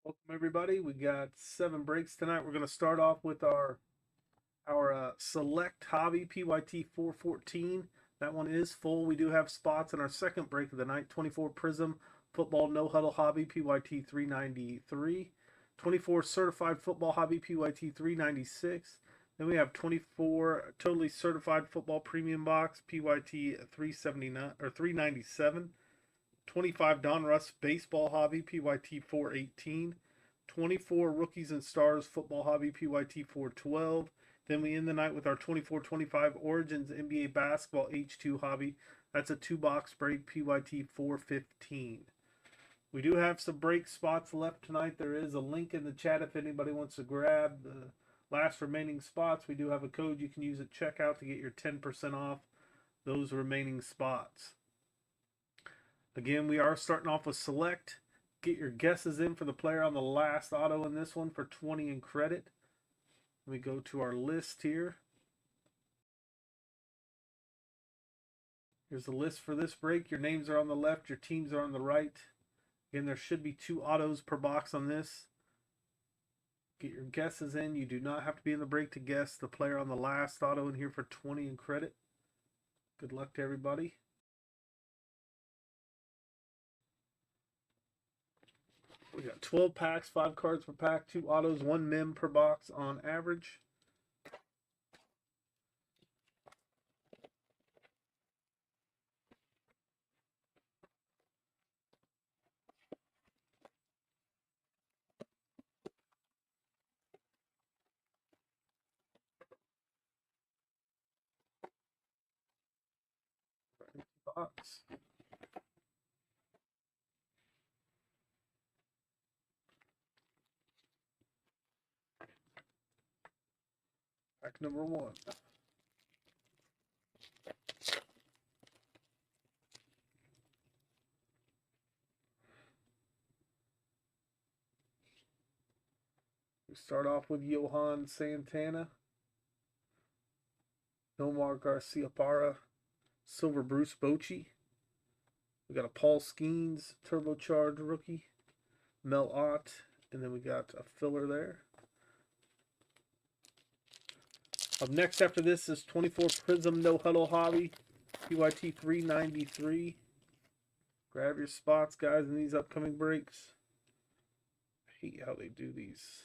Welcome everybody. We got 7 breaks tonight. We're going to start off with our select hobby PYT 414. That one is full. We do have spots in our second break of the night. 24 Prism Football No Huddle Hobby PYT 393. 24 Certified Football Hobby PYT 396. Then we have 24 Totally Certified Football Premium Box PYT 379 or 397. 25 Donruss Baseball Hobby PYT 418, 24 Rookies and Stars Football Hobby PYT 412. Then we end the night with our 24-25 Origins NBA Basketball H2 Hobby. That's a 2-box break PYT 415. We do have some break spots left tonight. There is a link in the chat if anybody wants to grab the last remaining spots. We do have a code you can use at checkout to get your 10% off those remaining spots. Again, we are starting off with select. Get your guesses in for the player on the last auto in this one for 20 in credit. We go to our list here. Here's the list for this break. Your names are on the left, your teams are on the right. Again, there should be 2 autos per box on this. Get your guesses in. You do not have to be in the break to guess the player on the last auto in here for 20 in credit. Good luck to everybody. We got 12 packs, 5 cards per pack, 2 autos, 1 mem per box on average. Box. Pack number 1. We start off with Johan Santana, Nomar Garciaparra, Silver Bruce Bochy. We got a Paul Skeens turbocharged rookie, Mel Ott, and then we got a filler there. Up next after this is 24 Prism No Huddle Hobby, PYT 393. Grab your spots, guys, in these upcoming breaks. I hate how they do these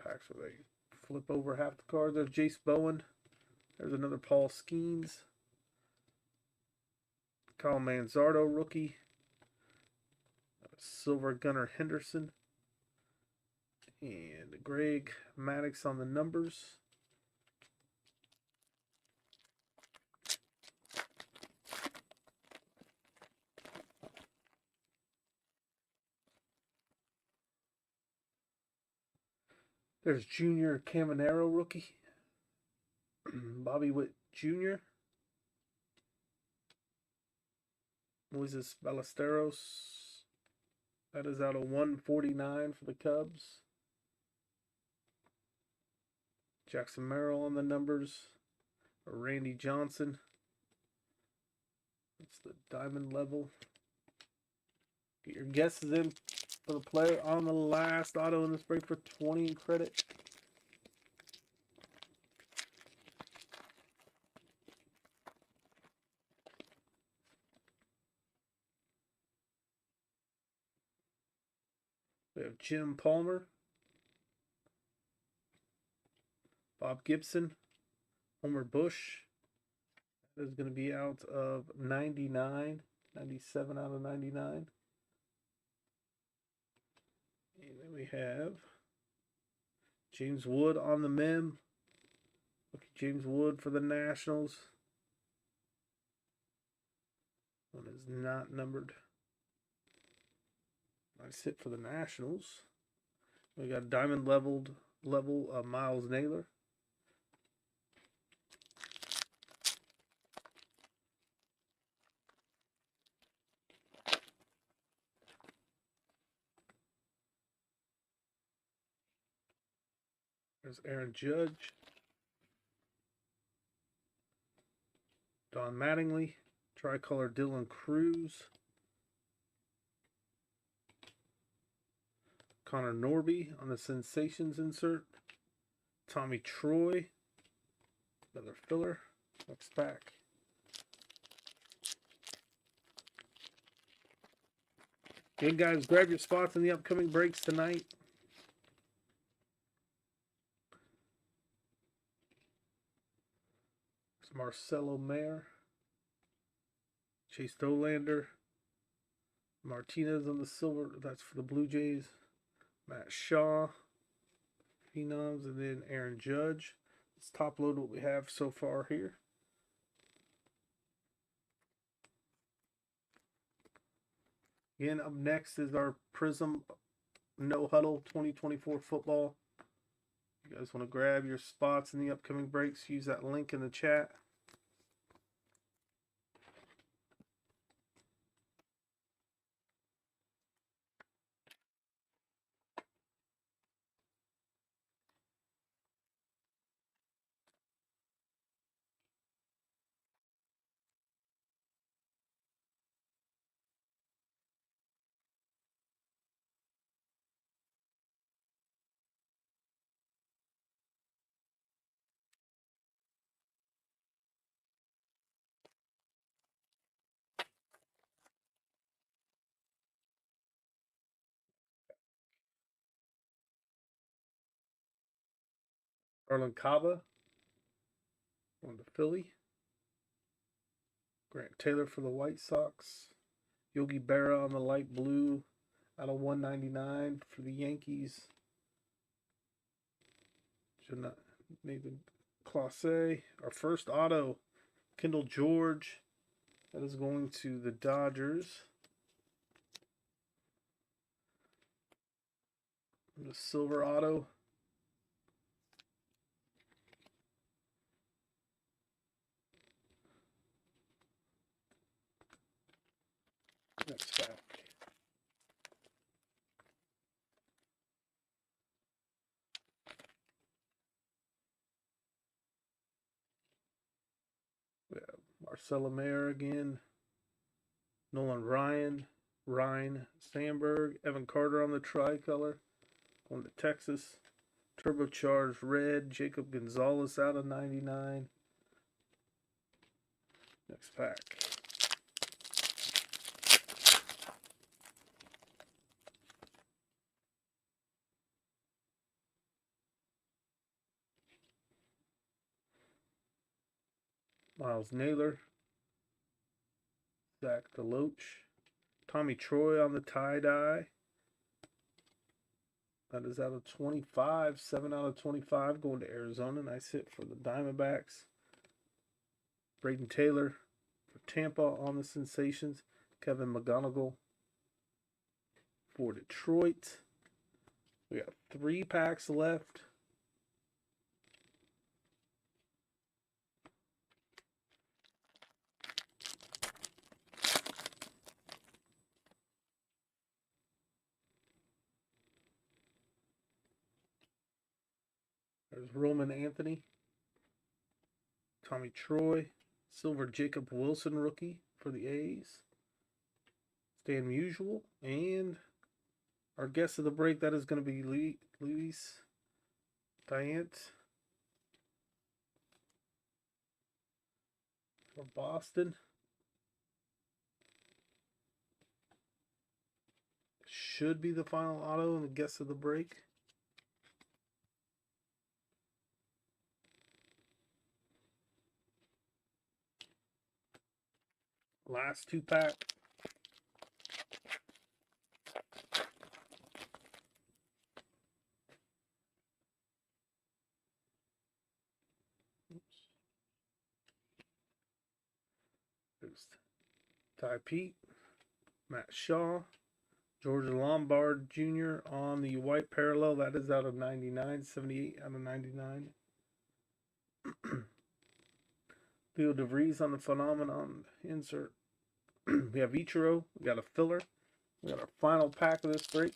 packs where they flip over half the cards. There's Jace Bowen. There's another Paul Skeens. Kyle Manzardo rookie. Silver Gunnar Henderson. And Greg Maddux on the numbers. There's Junior Caminero rookie. Bobby Witt Jr. Moises Ballesteros. That is out of 149 for the Cubs. Jackson Merrill on the numbers. Randy Johnson. That's the diamond level. Get your guesses in for the player on the last auto in this break for 20 in credit. We have Jim Palmer, Bob Gibson, Homer Bush. That is going to be out of 99, 97 out of 99. And then we have James Wood on the mem. Look at James Wood for the Nationals. One is not numbered. Nice hit for the Nationals. We got diamond level Miles Naylor. There's Aaron Judge. Don Mattingly. Tricolor Dylan Cruz. Connor Norby on the Sensations insert. Tommy Troy, another filler. Next pack. Again, guys, grab your spots in the upcoming breaks tonight. It's Marcelo Mayer, Chase Dolander, Martinez on the silver. That's for the Blue Jays. Matt Shaw, Phenoms, and then Aaron Judge. Let's top load what we have so far here. Again, up next is our Prism No Huddle 2024 football. If you guys want to grab your spots in the upcoming breaks, use that link in the chat. Arlen Caba on the Philly. Grant Taylor for the White Sox. Yogi Berra on the light blue out of 199 for the Yankees. Nathan Clase. Our first auto, Kendall George. That is going to the Dodgers. The silver auto. Next pack. We have Marcelo Mayer again. Nolan Ryan Sandberg, Evan Carter on the tricolor. Going to Texas. Turbocharged red, Jacob Gonzalez out of 99. Next pack. Miles Naylor, Zach DeLoach, Tommy Troy on the tie-dye. That is out of 25, 7 out of 25 going to Arizona. Nice hit for the Diamondbacks. Braden Taylor for Tampa on the Sensations. Kevin McGonigal for Detroit. We got 3 packs left. There's Roman Anthony, Tommy Troy, silver Jacob Wilson rookie for the A's, Stan Musial, and our guest of the break, that is going to be Luis Diant for Boston. Should be the final auto and the guest of the break. Last 2 pack. There's Ty Pete, Matt Shaw, George Lombard Jr. on the white parallel. That is out of 99, 78 out of 99. Leo DeVries on the Phenomenon insert. We have Ichiro. We got a filler. We got our final pack of this break.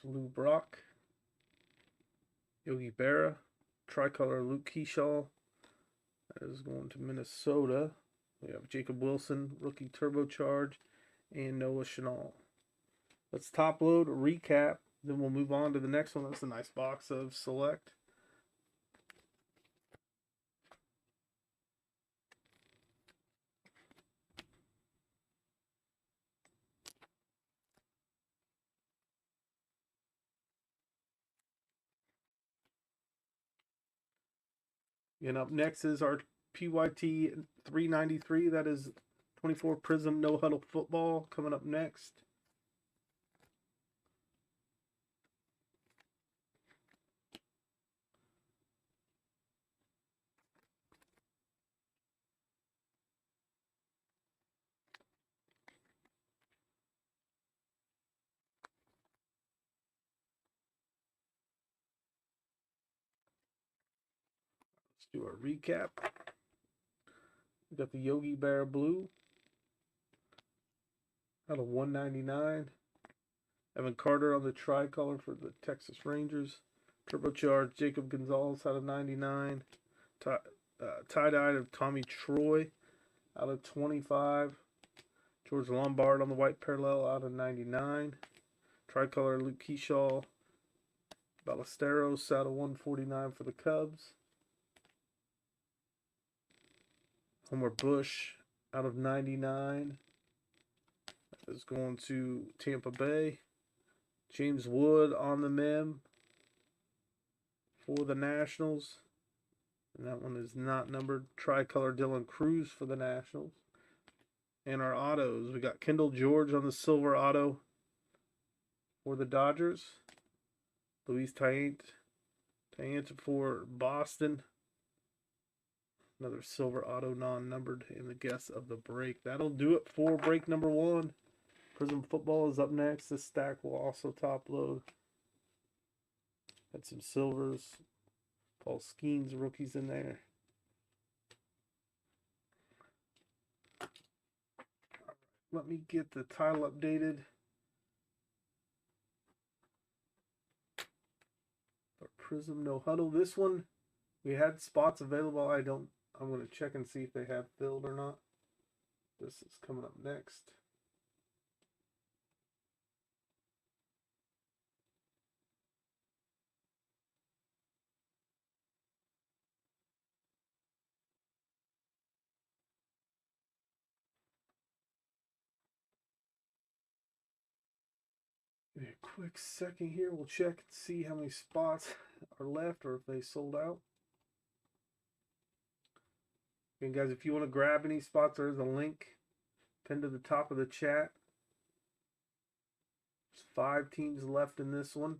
Lou Brock, Yogi Berra, tricolor Luke Keyshaw. That is going to Minnesota. We have Jacob Wilson, rookie turbocharge, and Noah Chanel. Let's top load, recap, then we'll move on to the next one. That's a nice box of select. And up next is our PYT 393. That is 24 Prism No Huddle Football coming up next. Let's do a recap. We got the Yogi Bear Blue out of 199. Evan Carter on the tricolor for the Texas Rangers. Turbocharged Jacob Gonzalez out of 99. Tie-dyed of Tommy Troy out of 25. George Lombard on the white parallel out of 99. Tricolor Luke Keyshaw. Ballesteros out of 149 for the Cubs. Homer Bush out of 99. That is going to Tampa Bay. James Wood on the mem for the Nationals. And that one is not numbered. Tricolor Dylan Cruz for the Nationals. And our autos, we got Kendall George on the silver auto for the Dodgers. Luis Taint for Boston. Another silver auto non-numbered in the guess of the break. That'll do it for break number 1. Prism Football is up next. This stack will also top load. Had some silvers. Paul Skeens rookies in there. Let me get the title updated. For Prism No Huddle. This one, we had spots available. I'm going to check and see if they have filled or not. This is coming up next. Give me a quick second here. We'll check and see how many spots are left or if they sold out. And guys, if you want to grab any spots, there's a link pinned to the top of the chat. There's 5 teams left in this one.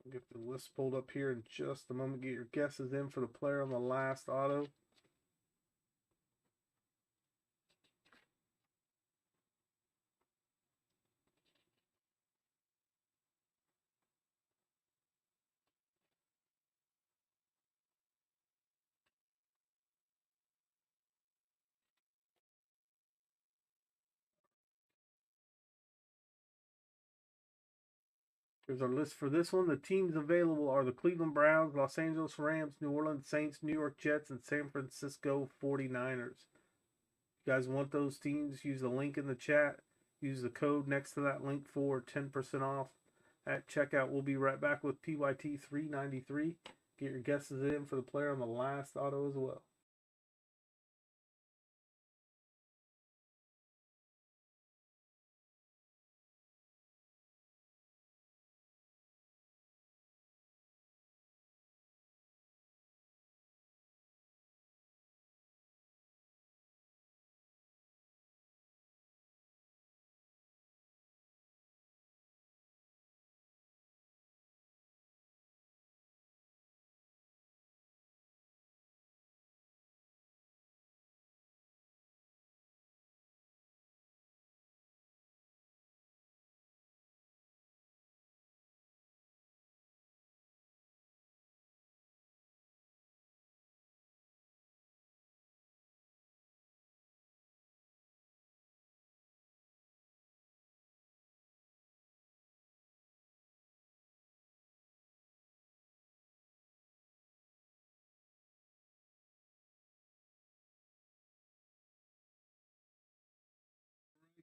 I'll get the list pulled up here in just a moment. Get your guesses in for the player on the last auto. Here's our list for this one. The teams available are the Cleveland Browns, Los Angeles Rams, New Orleans Saints, New York Jets, and San Francisco 49ers. If you guys want those teams, use the link in the chat. Use the code next to that link for 10% off at checkout. We'll be right back with PYT 393. Get your guesses in for the player on the last auto as well.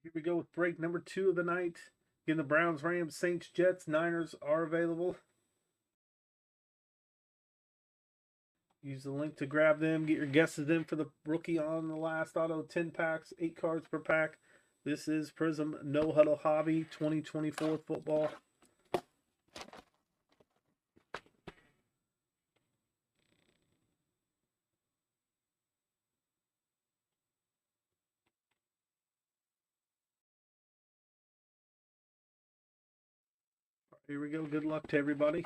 Here we go with break number 2 of the night. Again, the Browns, Rams, Saints, Jets, Niners are available. Use the link to grab them. Get your guesses in for the rookie on the last auto. 10 packs, 8 cards per pack. This is Prism No Huddle Hobby 2024 football. Here we go. Good luck to everybody.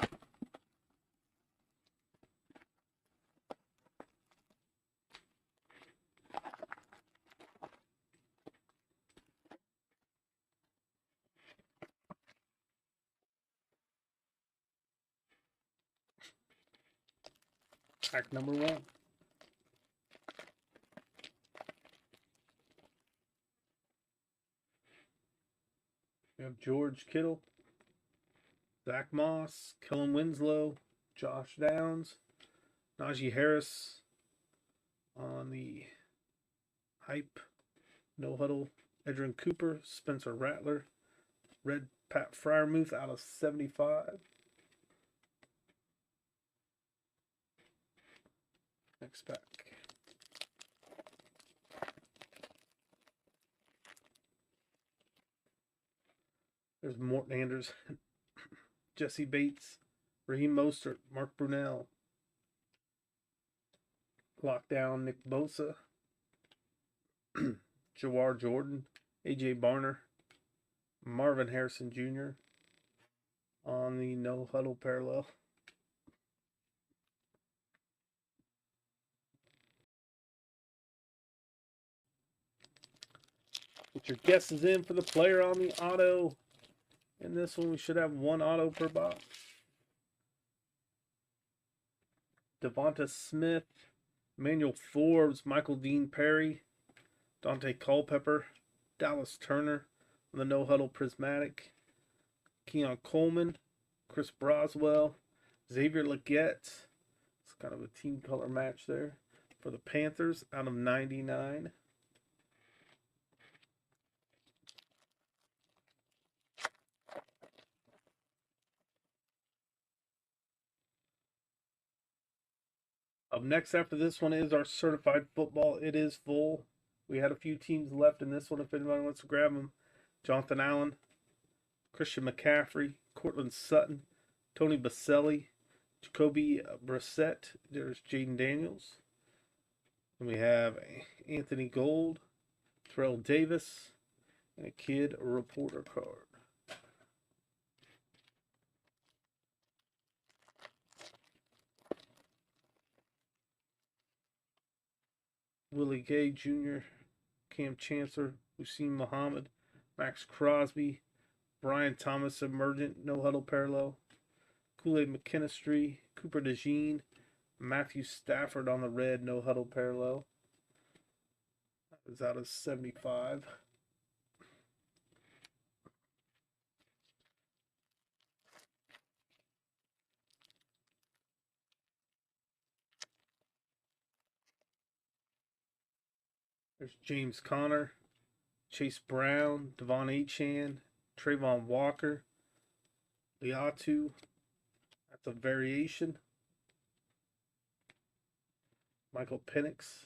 Pack number 1. We have George Kittle, Zach Moss, Kellen Winslow, Josh Downs, Najee Harris on the hype, No Huddle, Edrin Cooper, Spencer Rattler, red Pat Fryermuth out of 75. Next pack. There's Morton Anderson, Jesse Bates, Raheem Mostert, Mark Brunell, Lockdown, Nick Bosa, Jawar Jordan, AJ Barner, Marvin Harrison Jr. on the No Huddle parallel. Get your guesses in for the player on the auto. In this one, we should have 1 auto per box. Devonta Smith, Emmanuel Forbes, Michael Dean Perry, Dante Culpepper, Dallas Turner on the No Huddle Prismatic, Keon Coleman, Chris Broswell, Xavier Legette. It's kind of a team color match there for the Panthers out of 99. Up next after this one is our certified football. It is full. We had a few teams left in this one if anybody wants to grab them. Jonathan Allen, Christian McCaffrey, Cortland Sutton, Tony Baselli, Jacoby Brissett. There's Jaden Daniels. And we have Anthony Gold, Terrell Davis, and a kid reporter card. Willie Gay Jr., Cam Chancellor, Hussein Muhammad, Max Crosby, Brian Thomas Emergent, No Huddle Parallel, Kool-Aid McKinstry, Cooper DeJean, Matthew Stafford on the red, No Huddle Parallel. That was out of 75. There's James Conner, Chase Brown, Devon Achane, Trayvon Walker, Liatu. That's a variation. Michael Penix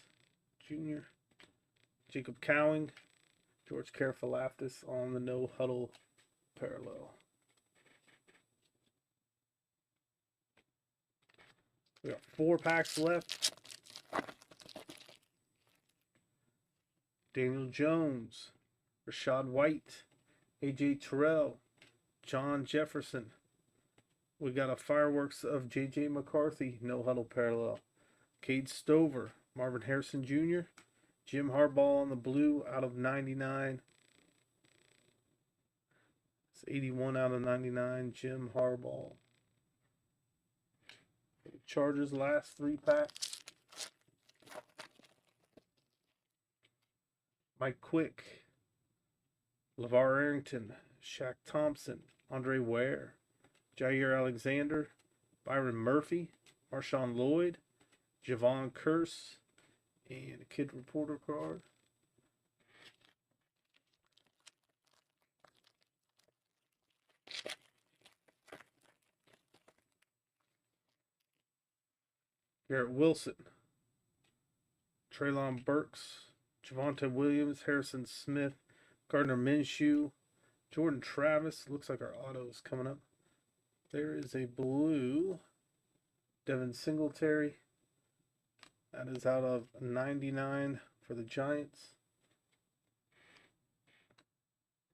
Jr., Jacob Cowing, George Karafalaftis on the No Huddle parallel. We got 4 packs left. Daniel Jones, Rashad White, AJ Terrell, John Jefferson. We got a fireworks of JJ McCarthy, No Huddle parallel. Cade Stover, Marvin Harrison Jr., Jim Harbaugh on the blue out of 99. It's 81 out of 99, Jim Harbaugh. Chargers last 3 packs. Mike Quick, LeVar Arrington, Shaq Thompson, Andre Ware, Jair Alexander, Byron Murphy, Marshawn Lloyd, Javon Curse, and a kid reporter card. Garrett Wilson, Treylon Burks, Javonte Williams, Harrison Smith, Gardner Minshew, Jordan Travis. Looks like our auto is coming up. There is a blue Devin Singletary. That is out of 99 for the Giants.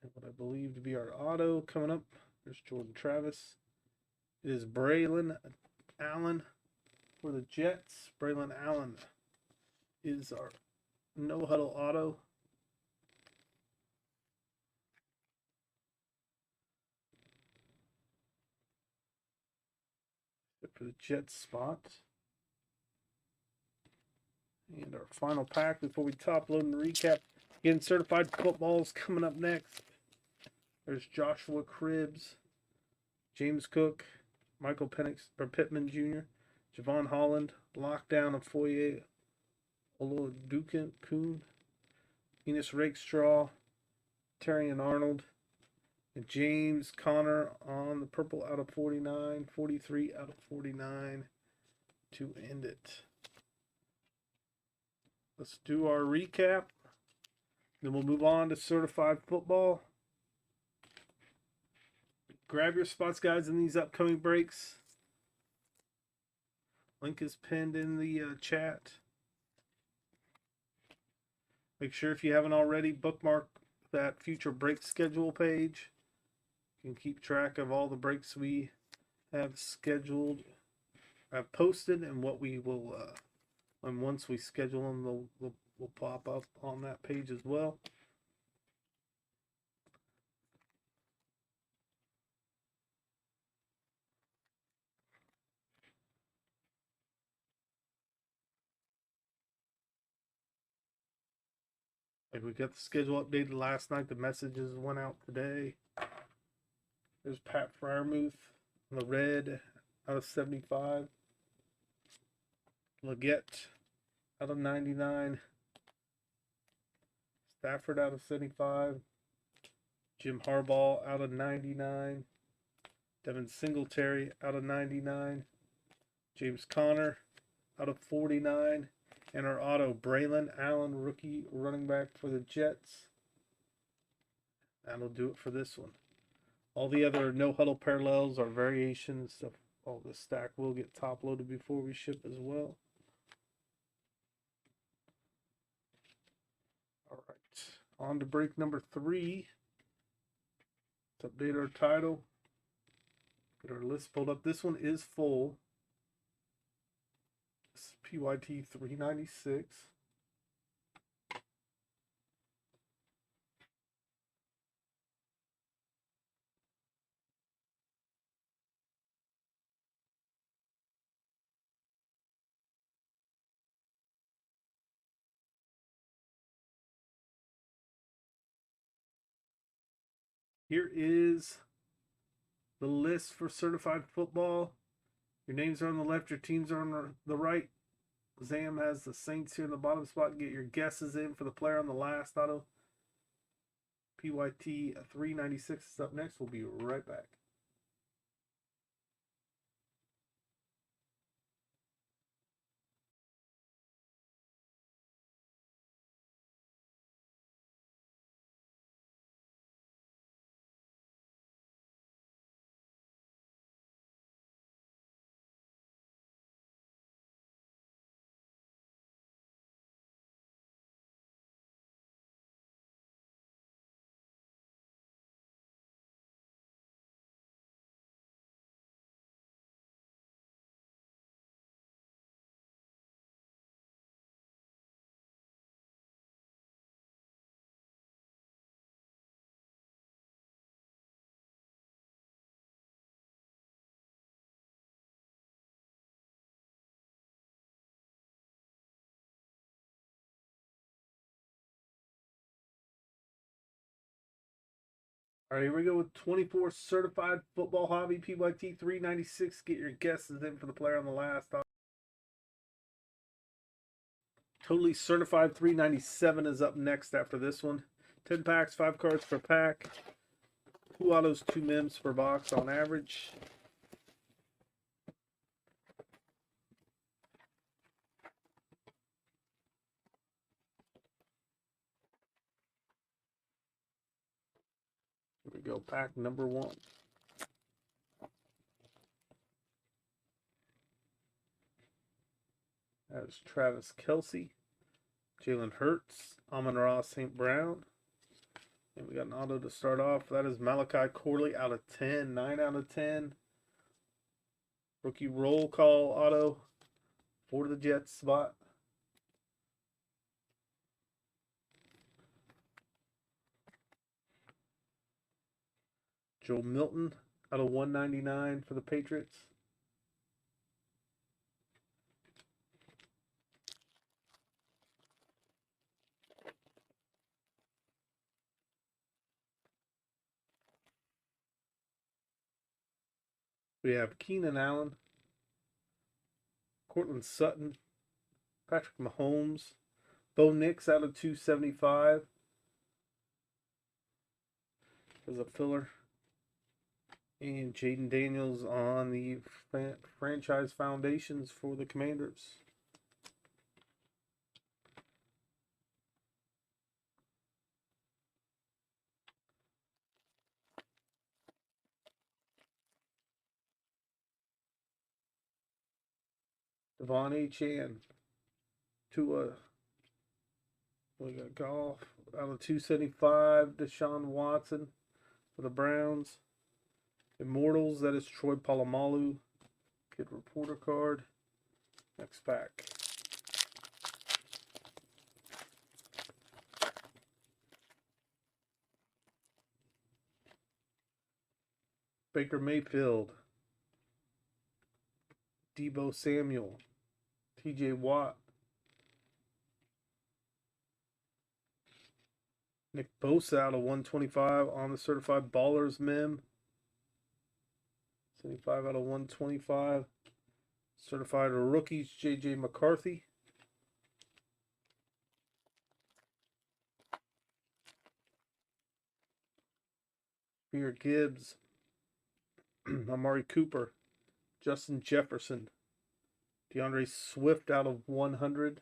And what I believe to be our auto coming up. There's Jordan Travis. It is Braylon Allen for the Jets. Braylon Allen is our no huddle auto. For the Jets spot. And our final pack before we top load and recap. Again, certified footballs coming up next. There's Joshua Cribbs, James Cook, Michael Pittman Jr., Javon Holland, Lockdown of Foye Olodukun, Enos Rakestraw, Terrion Arnold, and James Conner on the purple out of 49, 43 out of 49 to end it. Let's do our recap. Then we'll move on to certified football. Grab your spots, guys, in these upcoming breaks. Link is pinned in the chat. Make sure if you haven't already, bookmark that future break schedule page. You can keep track of all the breaks we have scheduled, have posted, and what we will, and once we schedule them, they'll pop up on that page as well. Like we got the schedule updated last night. The messages went out today. There's Pat Fryermuth in the red out of 75. Leggett out of 99. Stafford out of 75. Jim Harbaugh out of 99. Devin Singletary out of 99. James Conner out of 49. And our auto, Braylon Allen, rookie running back for the Jets. That'll do it for this one. All the other no huddle parallels are variations of all the stack will get top loaded before we ship as well. All right, on to break number 3. Let's update our title. Get our list pulled up. This one is full. This is PYT 396. Here is the list for certified football. Your names are on the left, your teams are on the right. Zam has the Saints here in the bottom spot. Get your guesses in for the player on the last auto. PYT 396 is up next. We'll be right back. All right, here we go with 24 certified football hobby PYT 396. Get your guesses in for the player on the last. Totally certified 397 is up next after this one. 10 packs, 5 cards per pack. 2 autos, 2 mims per box on average. go. Pack number 1. That is Travis Kelce, Jalen Hurts, Amon-Ra St. Brown. And we got an auto to start off. That is Malachi Corley out of 10. 9 out of 10. Rookie roll call auto for the Jets spot. Joe Milton out of 199 for the Patriots. We have Keenan Allen, Cortland Sutton, Patrick Mahomes, Bo Nix out of 275 as a filler, and Jaden Daniels on the franchise foundations for the Commanders. Devon Achane, Tua, we got Goff out of 275, Deshaun Watson for the Browns. Immortals, that is Troy Polamalu, Kid Reporter card. Next pack. Baker Mayfield, Deebo Samuel, TJ Watt, Nick Bosa out of 125 on the Certified Ballers mem. 75 out of 125. Certified Rookies, JJ McCarthy. Jahmyr Gibbs, Amari Cooper, Justin Jefferson, DeAndre Swift out of 100.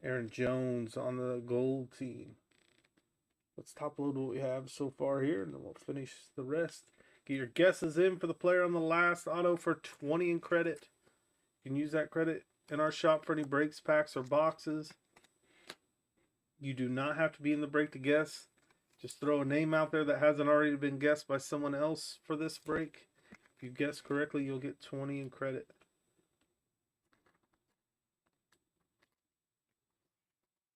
Aaron Jones on the gold team. Let's top load what we have so far here, and then we'll finish the rest. Get your guesses in for the player on the last auto for 20 in credit. You can use that credit in our shop for any breaks, packs, or boxes. You do not have to be in the break to guess. Just throw a name out there that hasn't already been guessed by someone else for this break. If you guess correctly, you'll get 20 in credit.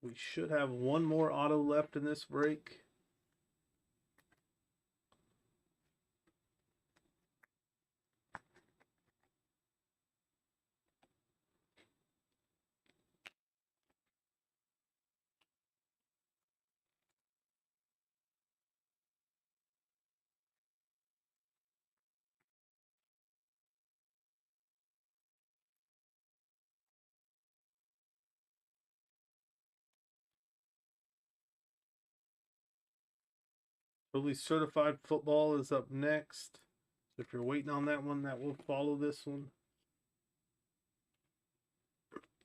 We should have one more auto left in this break. Totally Certified Football is up next. If you're waiting on that one, that will follow this one.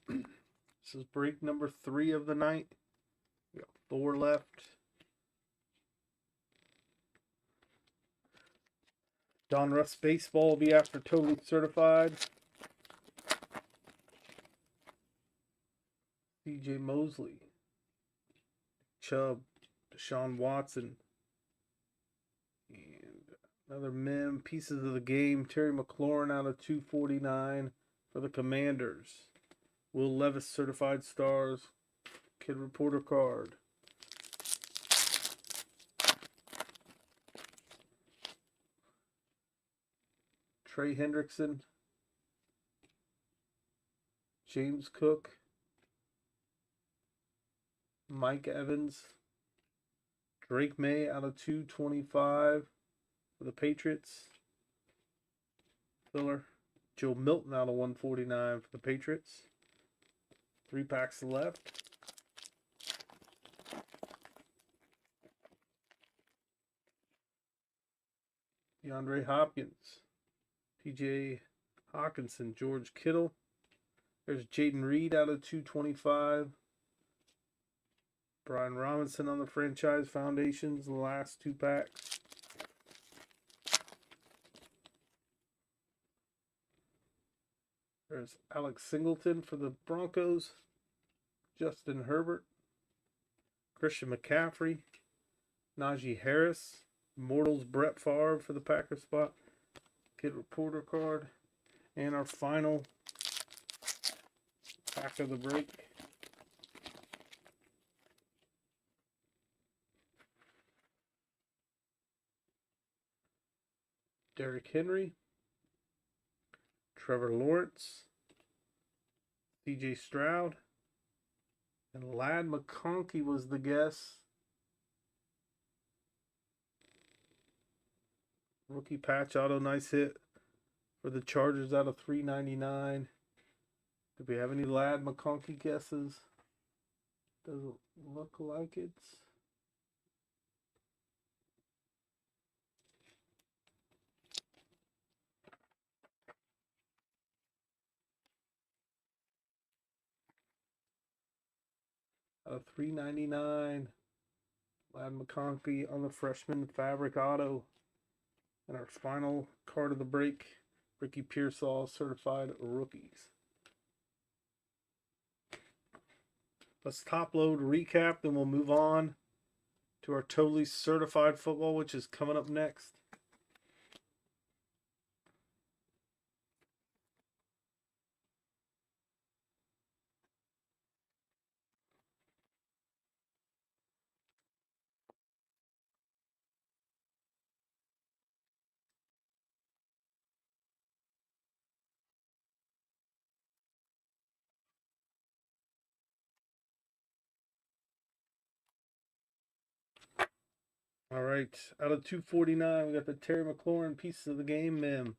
This is break number 3 of the night. We got 4 left. Don Russ Baseball will be after Totally Certified. CJ Mosley, Chubb, Deshaun Watson, and another mem. Pieces of the game. Terry McLaurin out of 249 for the Commanders. Will Levis Certified Stars. Kid Reporter card. Trey Hendrickson, James Cook, Mike Evans, Drake May out of 225 for the Patriots. Filler. Joe Milton out of 149 for the Patriots. 3 packs left. DeAndre Hopkins, TJ Hawkinson, George Kittle. There's Jaden Reed out of 225. Brian Robinson on the franchise foundations, the last 2 packs. There's Alex Singleton for the Broncos, Justin Herbert, Christian McCaffrey, Najee Harris, Immortals Brett Favre for the Packers spot, Kid Reporter card, and our final pack of the break. Derrick Henry, Trevor Lawrence, CJ Stroud, and Ladd McConkey was the guess. Rookie patch auto, nice hit for the Chargers out of 399. Do we have any Ladd McConkey guesses? Doesn't look like it's. Out of 399. Ladd McConkey on the freshman fabric auto. And our final card of the break, Ricky Pearsall certified rookies. Let's top load, recap, then we'll move on to our totally certified football, which is coming up next. All right, out of 249, we got the Terry McLaurin Pieces of the Game mem.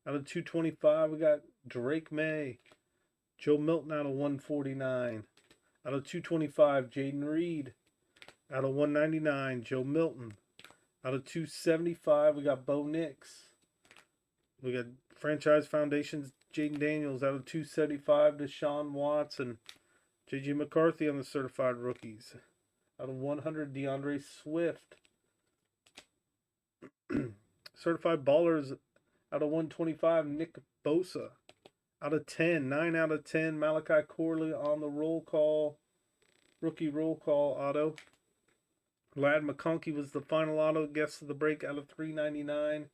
Out of 225, we got Drake May. Joe Milton out of 149. Out of 225, Jaden Reed. Out of 199, Joe Milton. Out of 275, we got Bo Nix. We got Franchise Foundations, Jaden Daniels. Out of 275, Deshaun Watson. J.J. McCarthy on the certified rookies. Out of 100, DeAndre Swift. Certified ballers out of 125, Nick Bosa. Out of 10, 9 out of 10, Malachi Corley on the roll call, rookie roll call auto. Ladd McConkey was the final auto guess of the break out of 399.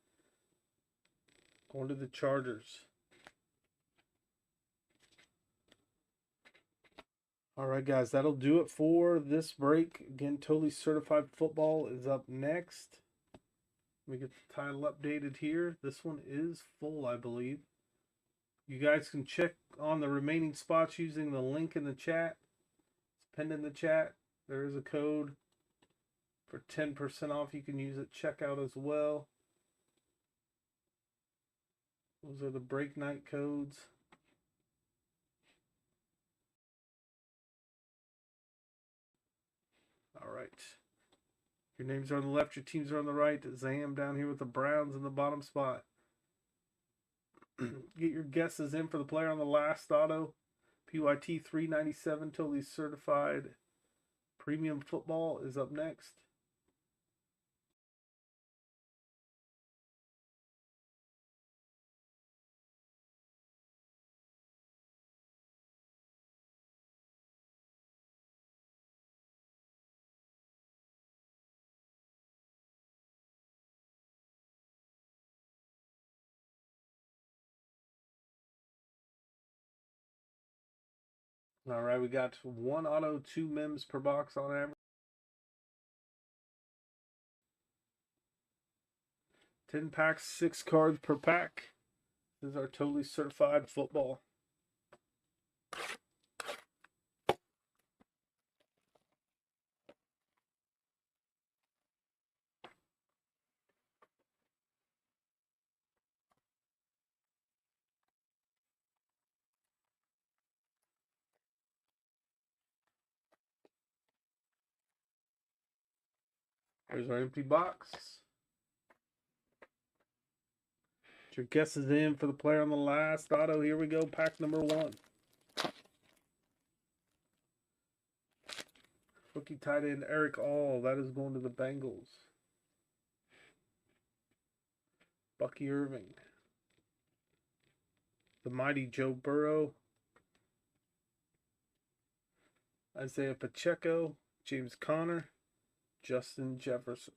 Going to the Chargers. All right, guys, that'll do it for this break. Again, totally certified football is up next. Let me get the title updated here. This one is full, I believe. You guys can check on the remaining spots using the link in the chat. It's pinned in the chat. There is a code for 10% off. You can use it checkout as well. Those are the break night codes. All right. Your names are on the left, your teams are on the right. Zam down here with the Browns in the bottom spot. Get your guesses in for the player on the last auto. PYT 397, totally certified. Premium football is up next. All right, we got 1 auto, 2 mems per box on average. 10 packs, 6 cards per pack. This is our totally certified football. Here's our empty box. Get your guesses in for the player on the last auto. Here we go, pack number 1. Rookie tight end Eric All. That is going to the Bengals. Bucky Irving. The mighty Joe Burrow. Isaiah Pacheco. James Conner. Justin Jefferson.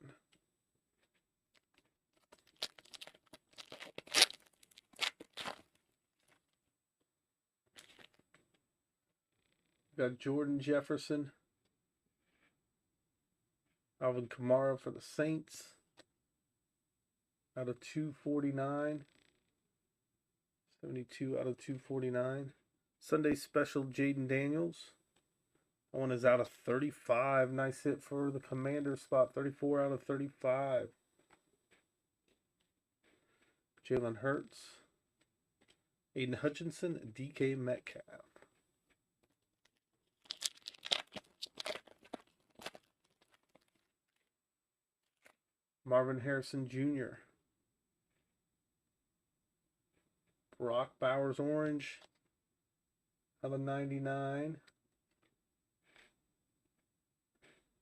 Got Jordan Jefferson. Alvin Kamara for the Saints. Out of 249. 72 out of 249. Sunday special Jaden Daniels. That one is out of 35. Nice hit for the commander spot. 34 out of 35. Jalen Hurts. Aiden Hutchinson. DK Metcalf. Marvin Harrison Jr. Brock Bowers Orange. Out of 99.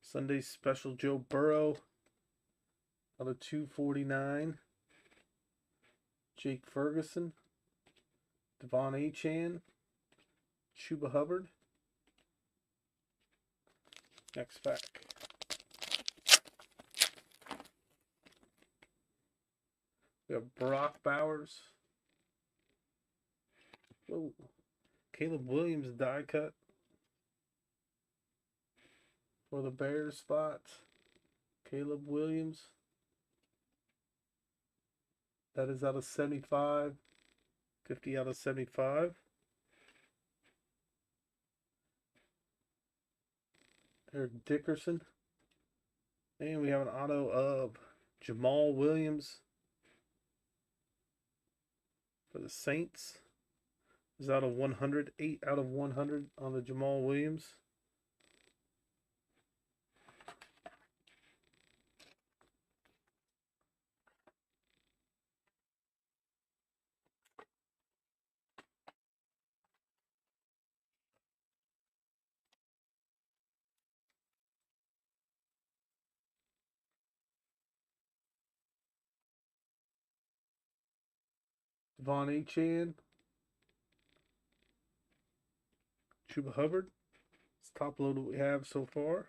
Sunday special Joe Burrow. Out of 249. Jake Ferguson. Devon Achane. Chuba Hubbard. Next pack. We have Brock Bowers. Whoa. Caleb Williams die cut for the Bears spot. Caleb Williams. That is out of 75. 50 out of 75. Eric Dickerson. And we have an auto of Jamal Williams for the Saints. Is out of 100. 8 out of 100 on the Jamal Williams. Devon Achane. Chuba Hubbard. It's top load that we have so far.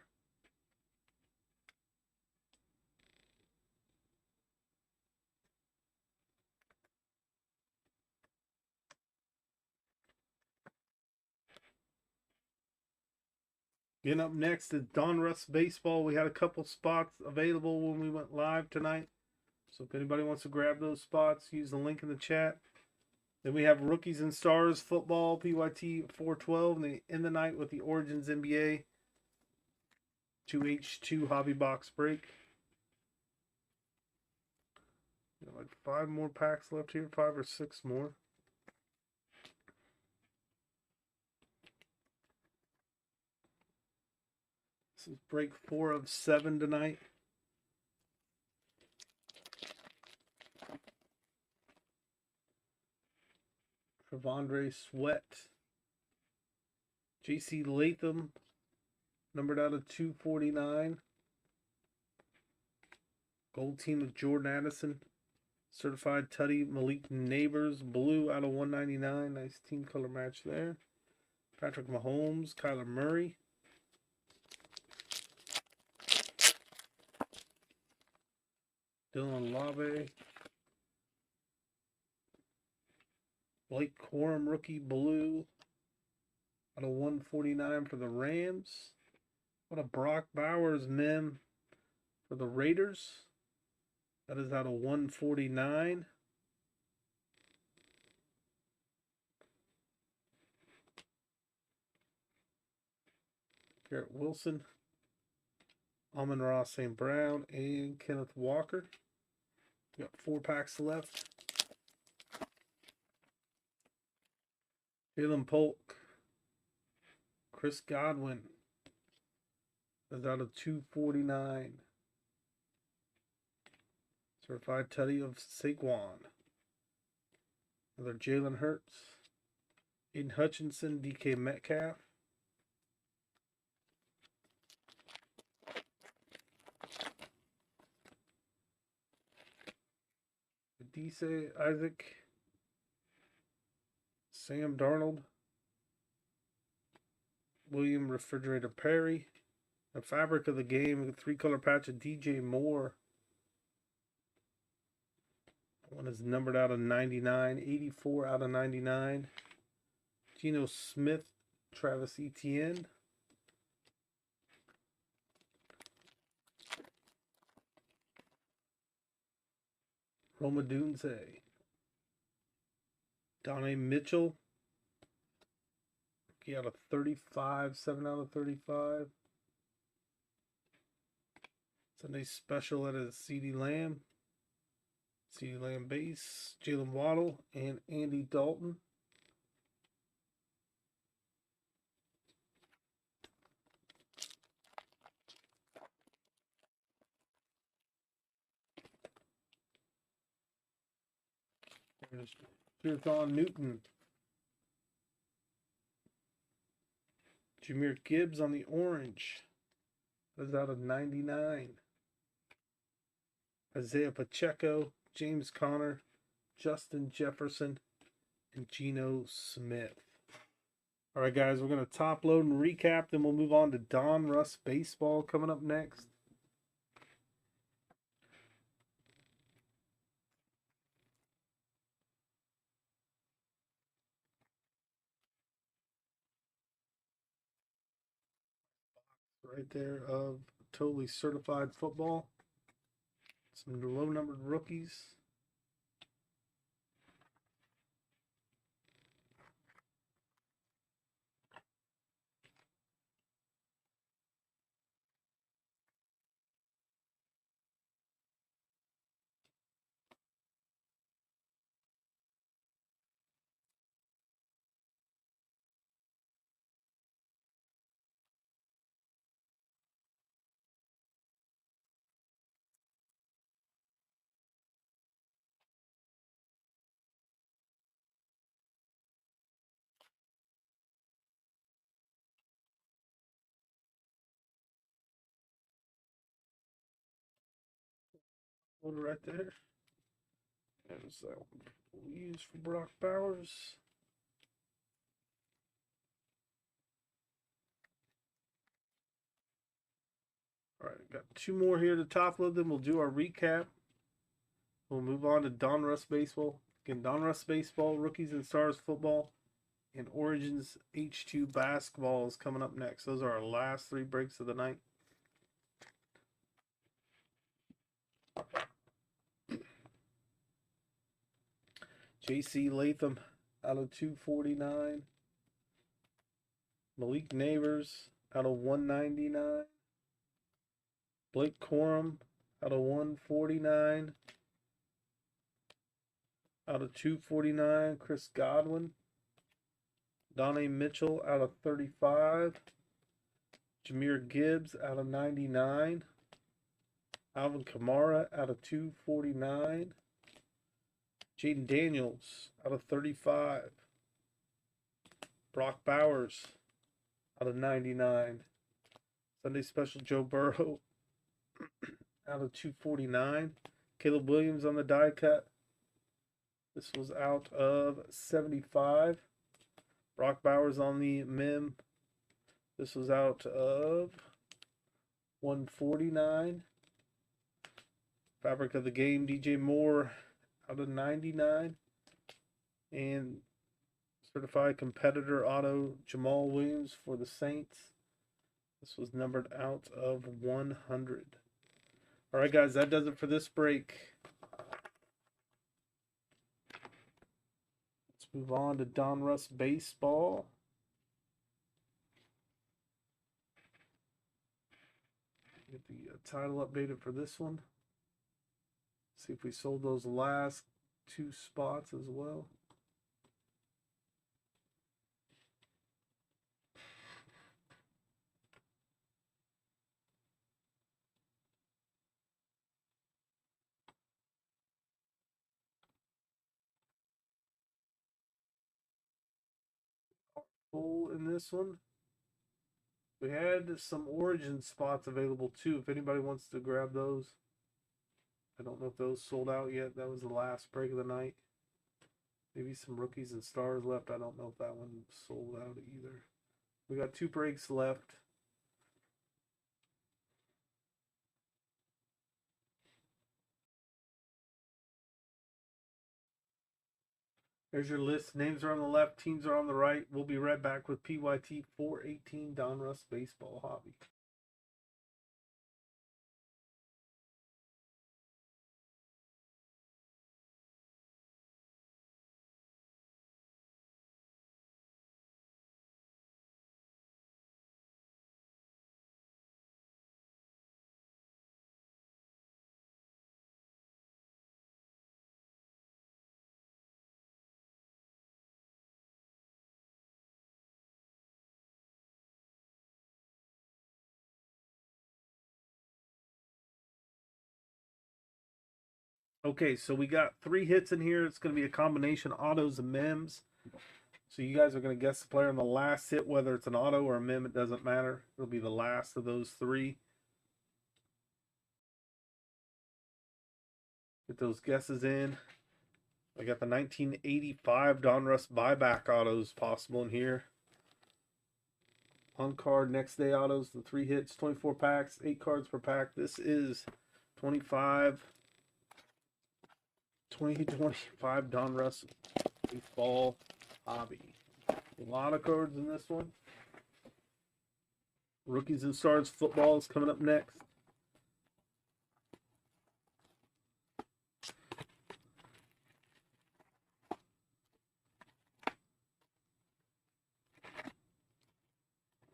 Getting up next is Donruss Baseball. We had a couple spots available when we went live tonight. So if anybody wants to grab those spots, use the link in the chat. Then we have Rookies and Stars Football, PYT 412, and they end the night with the Origins NBA 2H2 Hobby Box Break. Like 5 more packs left here, 5 or 6 more. This is break 4 of 7 tonight. Trevondre Sweat. JC Latham, numbered out of 249. Gold team of Jordan Addison. Certified Tutty Malik Neighbors, blue out of 199. Nice team color match there. Patrick Mahomes, Kyler Murray. Dylan Lave. Blake Corum, rookie blue. Out of 149 for the Rams. What a Brock Bowers mem for the Raiders. That is out of 149. Garrett Wilson. Amon-Ra St. Brown and Kenneth Walker. We got 4 packs left. Jalen Polk. Chris Godwin. That's out of 249. Certified Tutty of Saquon. Another Jalen Hurts. Aiden Hutchinson, DK Metcalf. Dise Isaac, Sam Darnold, William Refrigerator Perry, a fabric of the game, 3-color patch of DJ Moore. That one is numbered out of 99, 84 out of 99. Geno Smith, Travis Etienne. Roma Dunze. Donnie Mitchell. He out of 35, 7 out of 35. Sunday special at a CeeDee Lamb. CeeDee Lamb base. Jalen Waddle and Andy Dalton. There's Pierthon Newton. Jahmyr Gibbs on the orange. That's out of 99. Isaiah Pacheco, James Conner, Justin Jefferson, and Geno Smith. All right, guys, we're going to top load and recap. Then we'll move on to Don Russ Baseball coming up next. Right there of totally certified football. Some low numbered rookies. One right there. There's that one we'll use for Brock Bowers. All right, got 2 more here to top load. Then we'll do our recap. We'll move on to Don Russ Baseball. Again, Don Russ Baseball, Rookies and Stars Football, and Origins H2 Basketball is coming up next. Those are our last 3 breaks of the night. J.C. Latham out of 249. Malik Neighbors out of 199. Blake Corum out of 149. Out of 249, Chris Godwin. Donnie Mitchell out of 35. Jahmyr Gibbs out of 99. Alvin Kamara out of 249. Jaden Daniels out of 35. Brock Bowers out of 99. Sunday special Joe Burrow out of 249. Caleb Williams on the die cut. This was out of 75. Brock Bowers on the mem. This was out of 149. Fabric of the game, DJ Moore out of 99. And certified competitor auto, Jamal Williams for the Saints. This was numbered out of 100. All right, guys, that does it for this break. Let's move on to Don Russ Baseball. Get the title updated for this one. See if we sold those last 2 spots as well. Full in this one. We had some origin spots available too, if anybody wants to grab those. I don't know if those sold out yet. That was the last break of the night. Maybe some rookies and stars left. I don't know if that one sold out either. We got 2 breaks left. There's your list. Names are on the left, teams are on the right. We'll be right back with PYT 418 Donruss Baseball Hobby. Okay, so we got 3 hits in here. It's going to be a combination autos and mems. So you guys are going to guess the player on the last hit, whether it's an auto or a mem, it doesn't matter. It'll be the last of those 3. Get those guesses in. I got the 1985 Donruss buyback autos possible in here. On card next day autos, the 3 hits, 24 packs, 8 cards per pack. This is 2025 Donruss Baseball Hobby. A lot of cards in this one. Rookies and Stars football is coming up next.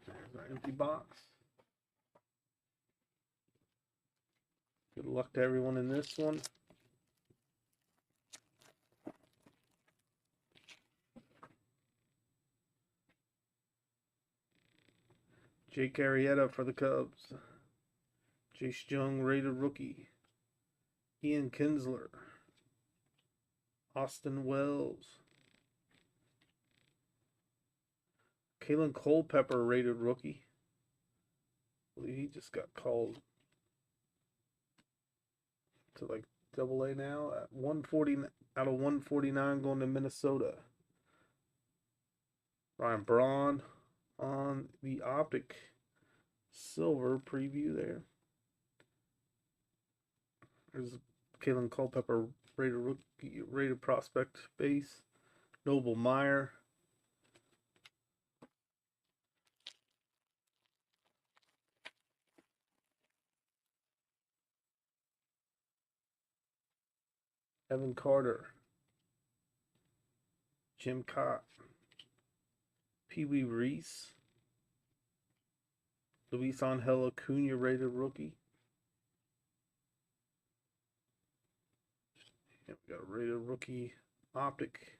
There's our empty box. Good luck to everyone in this one. Jake Arrieta for the Cubs. Jace Jung, rated rookie. Ian Kinsler. Austin Wells. Kalen Culpepper, rated rookie. I believe he just got called to like AA now at 140 out of 149 going to Minnesota. Ryan Braun on the optic silver preview there. There's Kalen Culpepper, rated rookie, rated prospect base. Noble Meyer. Evan Carter. Jim Cott. Pee Wee Reese. Luis Angel Acuna, rated rookie. Yep, we got a rated rookie optic.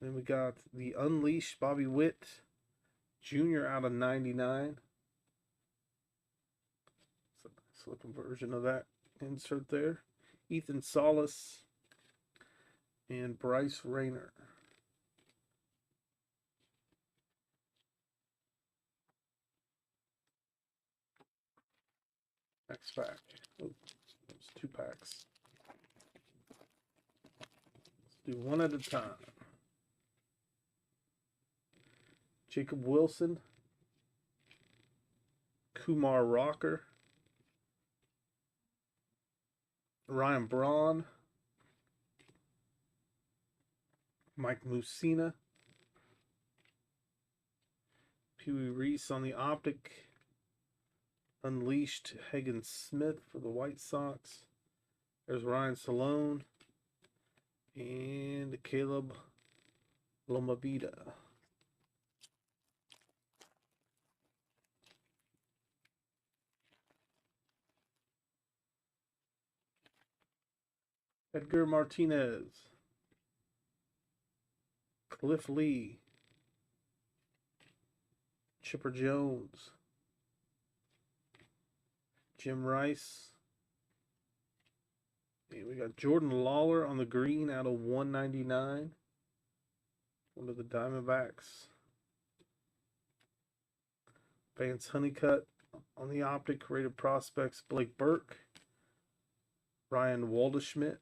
Then we got the Unleashed Bobby Witt Jr. out of 99. It's a nice looking version of that insert there. Ethan Salas and Bryce Rayner. Next pack. Oh, there's 2 packs. Let's do one at a time. Jacob Wilson. Kumar Rocker. Ryan Braun. Mike Mussina. Pee Wee Reese on the optic. Unleashed Hagen Smith for the White Sox. There's Ryan Salone. And Caleb Lomavita. Edgar Martinez. Cliff Lee. Chipper Jones. Jim Rice. And we got Jordan Lawler on the green out of 199. One of the Diamondbacks. Vance Honeycutt on the optic, rated prospects. Blake Burke. Ryan Waldschmidt.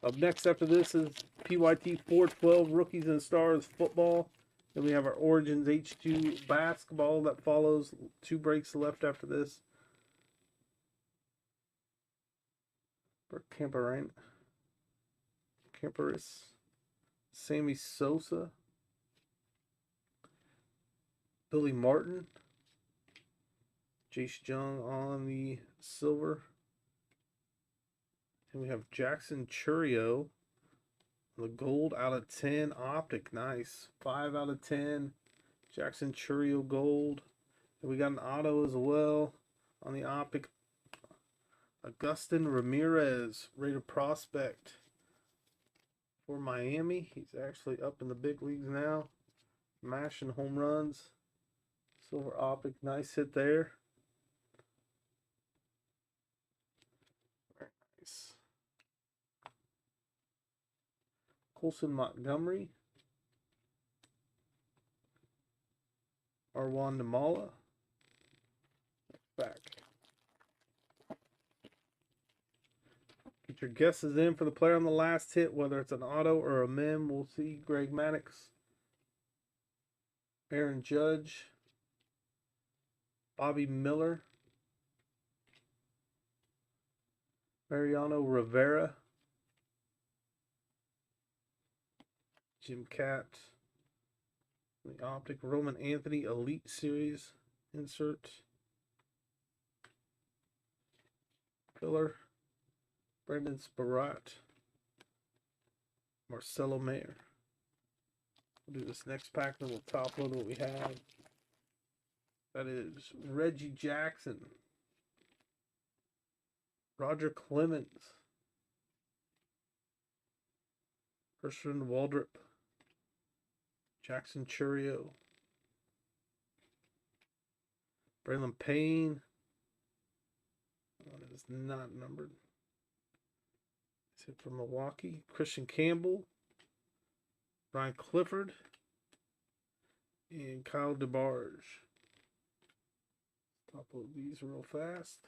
Up next after this is PYT 412 Rookies and Stars Football. Then we have our Origins H2 Basketball that follows. 2 breaks left after this. For Camperis. Sammy Sosa. Billy Martin. Jace Jung on the silver. And we have Jackson Churio. The gold out of 10 optic. Nice. 5 out of 10. Jackson Churio gold. And we got an auto as well on the optic. Agustin Ramirez, rated prospect for Miami. He's actually up in the big leagues now. Mashing home runs. Silver optic. Nice hit there. Very nice. Colson Montgomery. Arwan Namala. Back. Get your guesses in for the player on the last hit, whether it's an auto or a mem. We'll see. Greg Maddux. Aaron Judge. Bobby Miller. Mariano Rivera. Jim Cat. The optic. Roman Anthony Elite Series insert. Filler. Brendan Sparat. Marcelo Mayer. We'll do this next pack, then we'll top load what we have. That is Reggie Jackson. Roger Clemens. Christian Waldrop. Jackson Churio. Braylon Payne. That is not numbered. It's it from Milwaukee. Christian Campbell. Ryan Clifford. And Kyle DeBarge. Top load these real fast.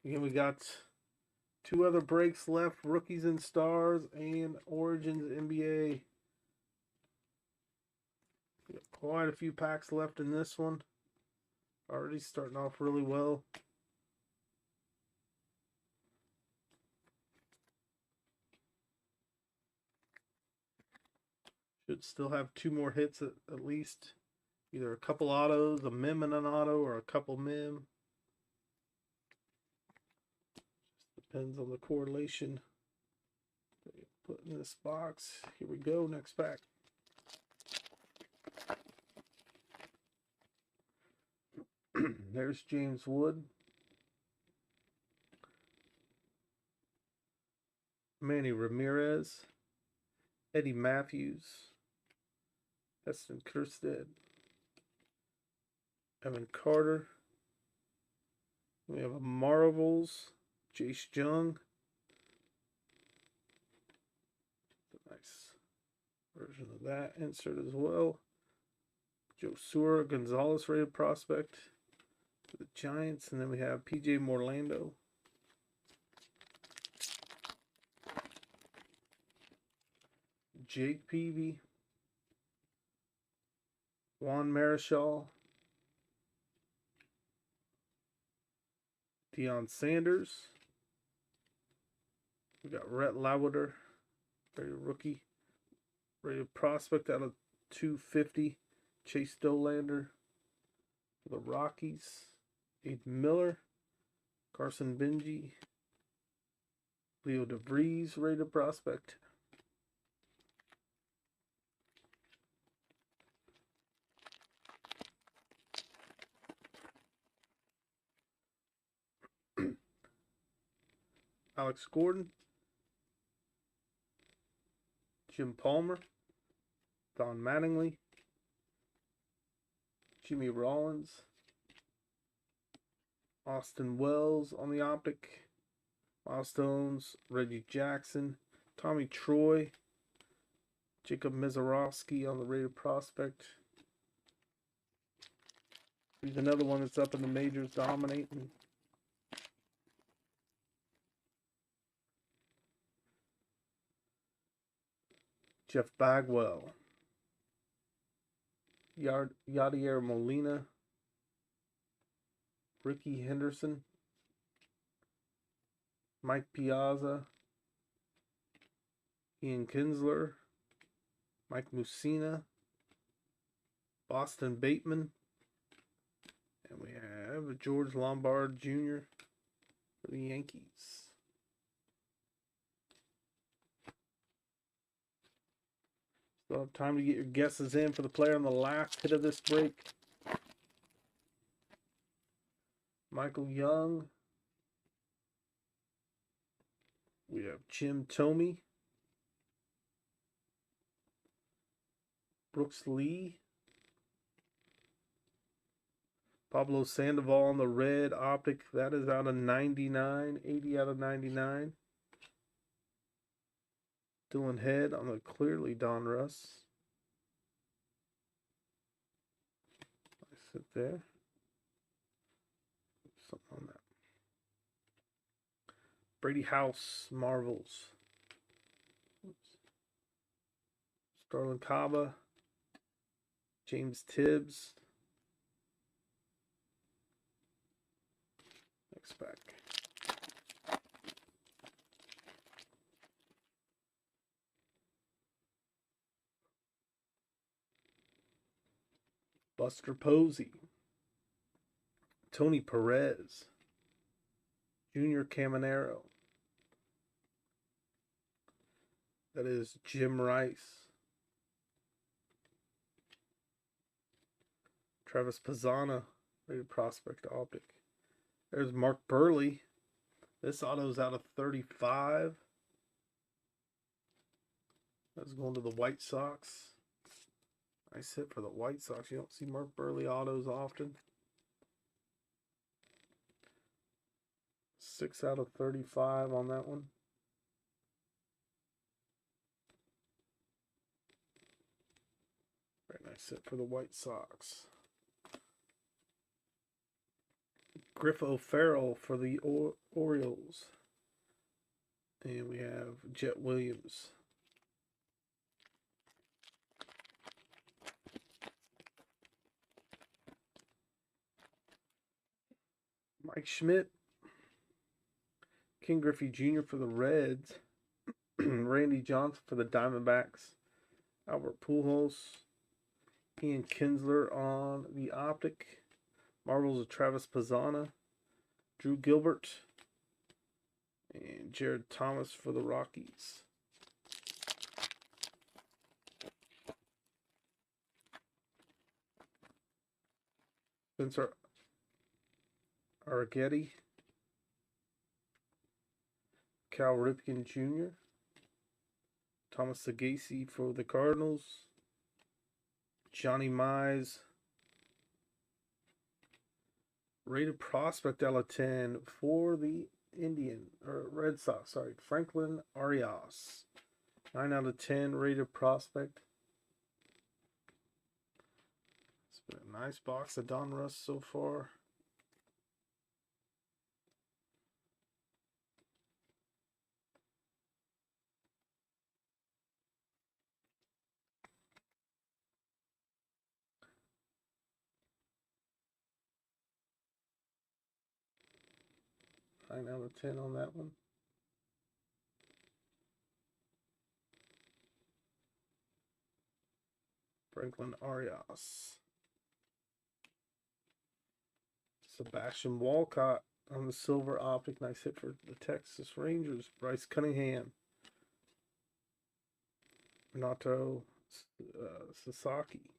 Again, we got 2 other breaks left. Rookies and Stars and Origins NBA. We got quite a few packs left in this one. Already starting off really well. Should still have 2 more hits at least. Either a couple autos, a mem and an auto, or a couple mem. Just depends on the correlation. Put in this box. Here we go. Next pack. There's James Wood. Manny Ramirez. Eddie Matthews. Heston Kjerstad. Evan Carter. We have a Marvels. Jace Jung. Nice version of that insert as well. Josua Gonzalez, rated prospect for the Giants. And then we have PJ Morlando. Jake Peavy. Juan Marichal. Deion Sanders. We got Rhett Lauder, rated rookie. Rated prospect out of 250. Chase Dolander for the Rockies. Aiden Miller. Carson Benji. Leo DeVries, rated prospect. Alex Gordon. Jim Palmer. Don Mattingly. Jimmy Rollins. Austin Wells on the optic. Milestones. Reggie Jackson. Tommy Troy. Jacob Mizorowski on the rated prospect. He's another one that's up in the majors dominating. Jeff Bagwell. Yadier Molina. Ricky Henderson. Mike Piazza. Ian Kinsler. Mike Mussina. Boston Bateman. And we have George Lombard Jr. for the Yankees. Still have time to get your guesses in for the player on the last hit of this break. Michael Young. We have Jim Thome. Brooks Lee. Pablo Sandoval on the red optic. That is out of 99. 80 out of 99. Dylan Head on the clearly Don Russ. I sit there. Something on that. Brady House Marvels. Oops. Starlin Caba. James Tibbs. Next pack. Buster Posey. Tony Perez. Junior Caminero. That is Jim Rice. Travis Pizzana, rated prospect optic. There's Mark Burley. This auto's out of 35. That's going to the White Sox. Nice hit for the White Sox. You don't see Mark Burley autos often. 6 out of 35 on that one. Very nice hit for the White Sox. Griff O'Farrell for the Orioles. And we have Jet Williams. Mike Schmidt. King Griffey Jr. for the Reds. Randy Johnson for the Diamondbacks. Albert Pujols. Ian Kinsler on the optic. Marvels of Travis Pizzana. Drew Gilbert. And Jared Thomas for the Rockies. Spencer Arrighetti. Cal Ripken Jr. Thomas Sagasi for the Cardinals. Johnny Mize. Rated prospect out of 10 for the Red Sox. Sorry, Franklin Arias. 9 out of 10 rated prospect. It's been a nice box of Don Russ so far. Nine out of 10 on that one. Franklin Arias. Sebastian Walcott on the silver optic. Nice hit for the Texas Rangers. Bryce Cunningham. Renato Sasaki.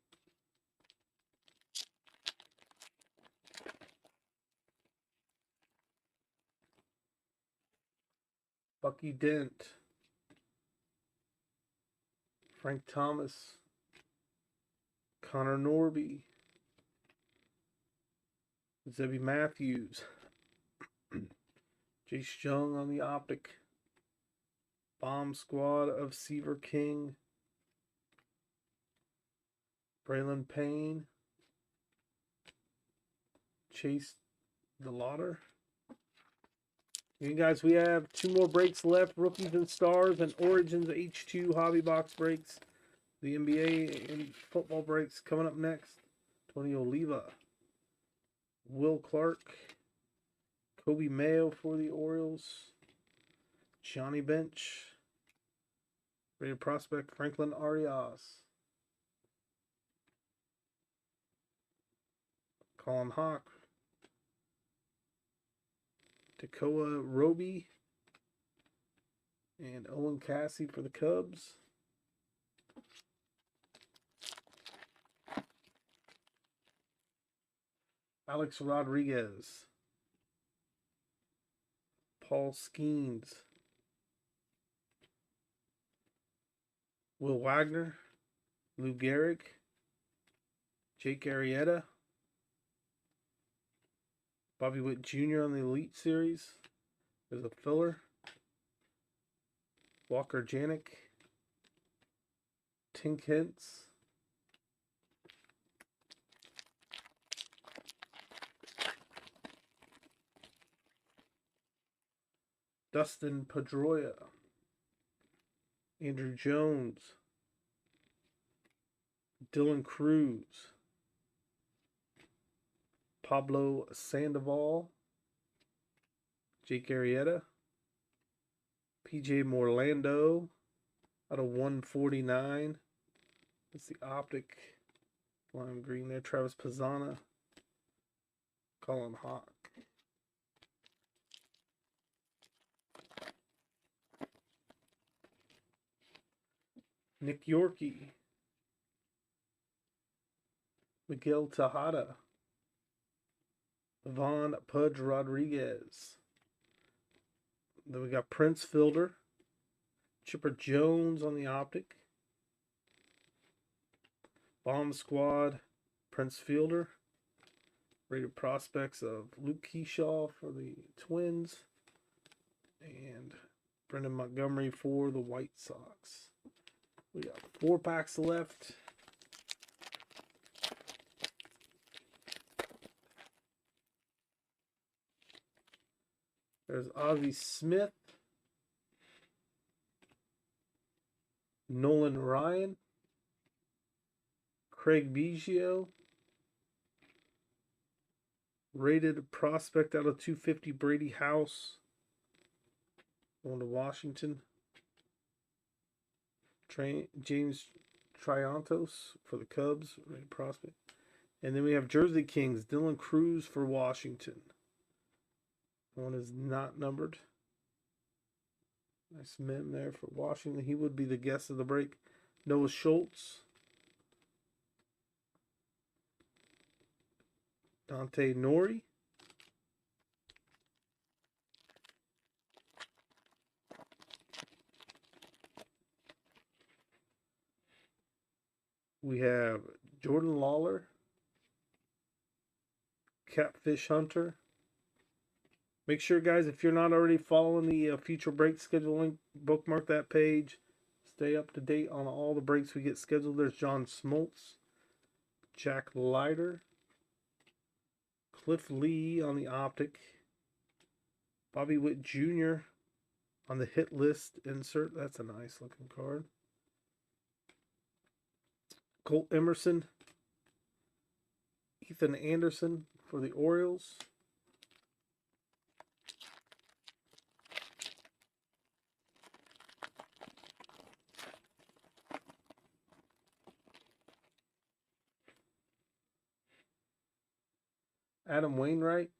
Bucky Dent. Frank Thomas. Connor Norby. Zebby Matthews. Jace Jung on the optic. Bomb Squad of Seaver King. Braylon Payne. Chase the Lauder. You guys, we have 2 more breaks left. Rookies and Stars and Origins H2 Hobby Box breaks. The NBA and football breaks coming up next. Tony Oliva. Will Clark. Kobe Mayo for the Orioles. Johnny Bench. Rated prospect Franklin Arias. Colin Hawk. Tekoa Roby. And Owen Cassie for the Cubs. Alex Rodriguez. Paul Skeens. Will Wagner. Lou Gehrig. Jake Arrieta. Bobby Witt Jr. on the Elite Series. There's a filler. Walker Janik. Tink Hintz. Dustin Pedroia. Andrew Jones. Dylan Cruz. Pablo Sandoval. Jake Arrieta. PJ Morlando out of 149. That's the optic. Lime green there. Travis Pizzana. Colin Hawk. Nick Yorkie. Miguel Tejada. Vaughn Pudge Rodriguez. Then we got Prince Fielder. Chipper Jones on the optic. Bomb Squad. Prince Fielder. Rated prospects of Luke Keyshaw for the Twins. And Brendan Montgomery for the White Sox. We got 4 packs left. There's Ozzie Smith. Nolan Ryan. Craig Biggio. Rated prospect out of 250, Brady House. Going to Washington. James Triantos for the Cubs. Rated prospect. And then we have Jersey Kings. Dylan Cruz for Washington. One is not numbered. Nice mem there for Washington. He would be the guest of the break. Noah Schultz. Dante Nori. We have Jordan Lawler. Catfish Hunter. Make sure, guys, if you're not already following the future break schedule link, bookmark that page. Stay up to date on all the breaks we get scheduled. There's John Smoltz, Jack Leiter, Cliff Lee on the optic, Bobby Witt Jr. on the hit list insert. That's a nice looking card. Colt Emerson, Ethan Anderson for the Orioles. Adam Wainwright.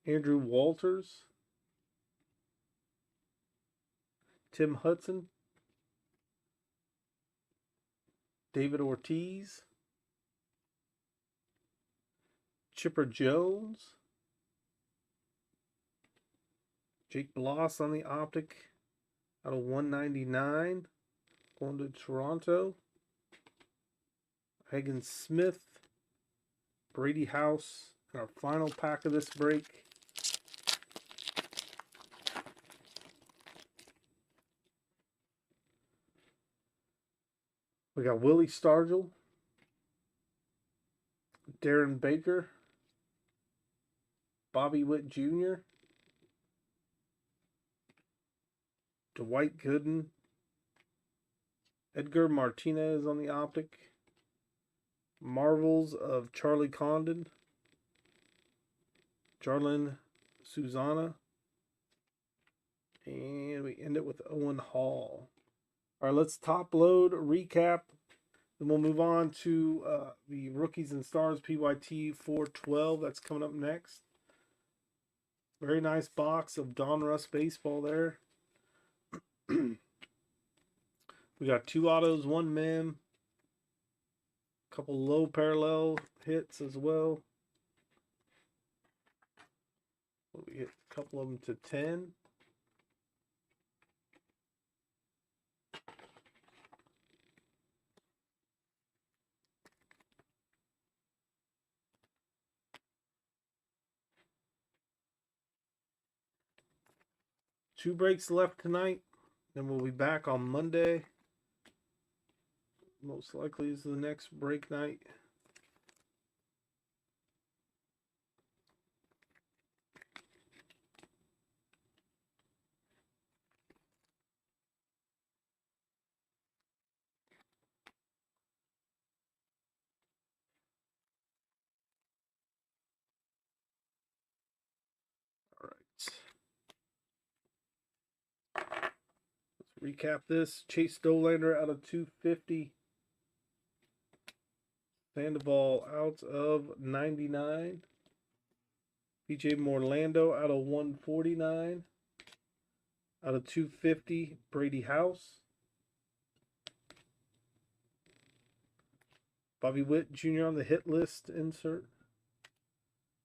Andrew Walters. Tim Hudson. David Ortiz. Chipper Jones. Jake Bloss on the optic out of 199. Going to Toronto. Hagen Smith, Brady House, and our final pack of this break. We got Willie Stargell, Darren Baker, Bobby Witt Jr., Dwight Gooden, Edgar Martinez on the optic, Marvels of Charlie Condon, Jarlin Susanna, and we end it with Owen Hall. All right, let's top load, recap, then we'll move on to the Rookies and Stars PYT 412. That's coming up next. Very nice box of Donruss baseball there. We got 2 autos, 1 mem, a couple low parallel hits as well. We hit a couple of them to 10. Two breaks left tonight. Then we'll be back on Monday. Most likely is the next break night. All right. Let's recap this. Chase Dolander out of 250. Sandoval out of 99. PJ Morlando out of 149. Out of 250, Brady House. Bobby Witt Jr. on the hit list insert.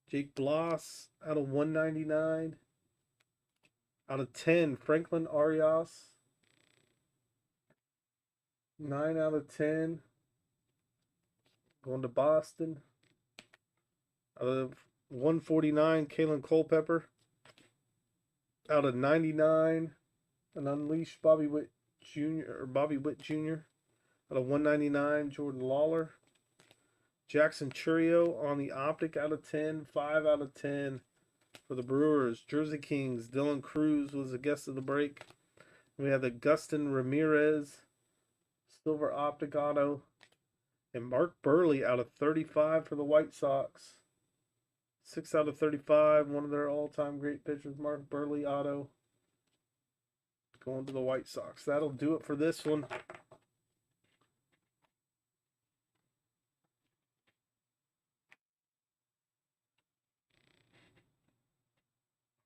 Jake Bloss out of 199. Out of 10, Franklin Arias. 9 out of 10. Going to Boston. Out of 149, Kalen Culpepper. Out of 99, an unleashed Bobby Witt Jr. Out of 199, Jordan Lawler. Jackson Churio on the optic out of 10. 5 out of 10 for the Brewers. Jersey Kings, Dylan Cruz was a guest of the break. We have the Gustin Ramirez silver optic auto. And Mark Burley out of 35 for the White Sox. 6 out of 35. One of their all-time great pitchers, Mark Burley auto. Going to the White Sox. That'll do it for this one.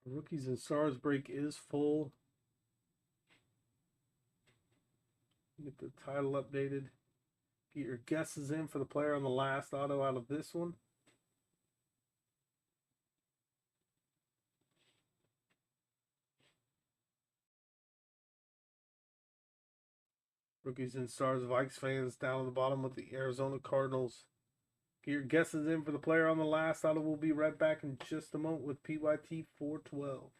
Rookies and Stars break is full. Get the title updated. Get your guesses in for the player on the last auto out of this one. Rookies and Stars Vikes fans down at the bottom with the Arizona Cardinals. Get your guesses in for the player on the last auto. We'll be right back in just a moment with PYT 412.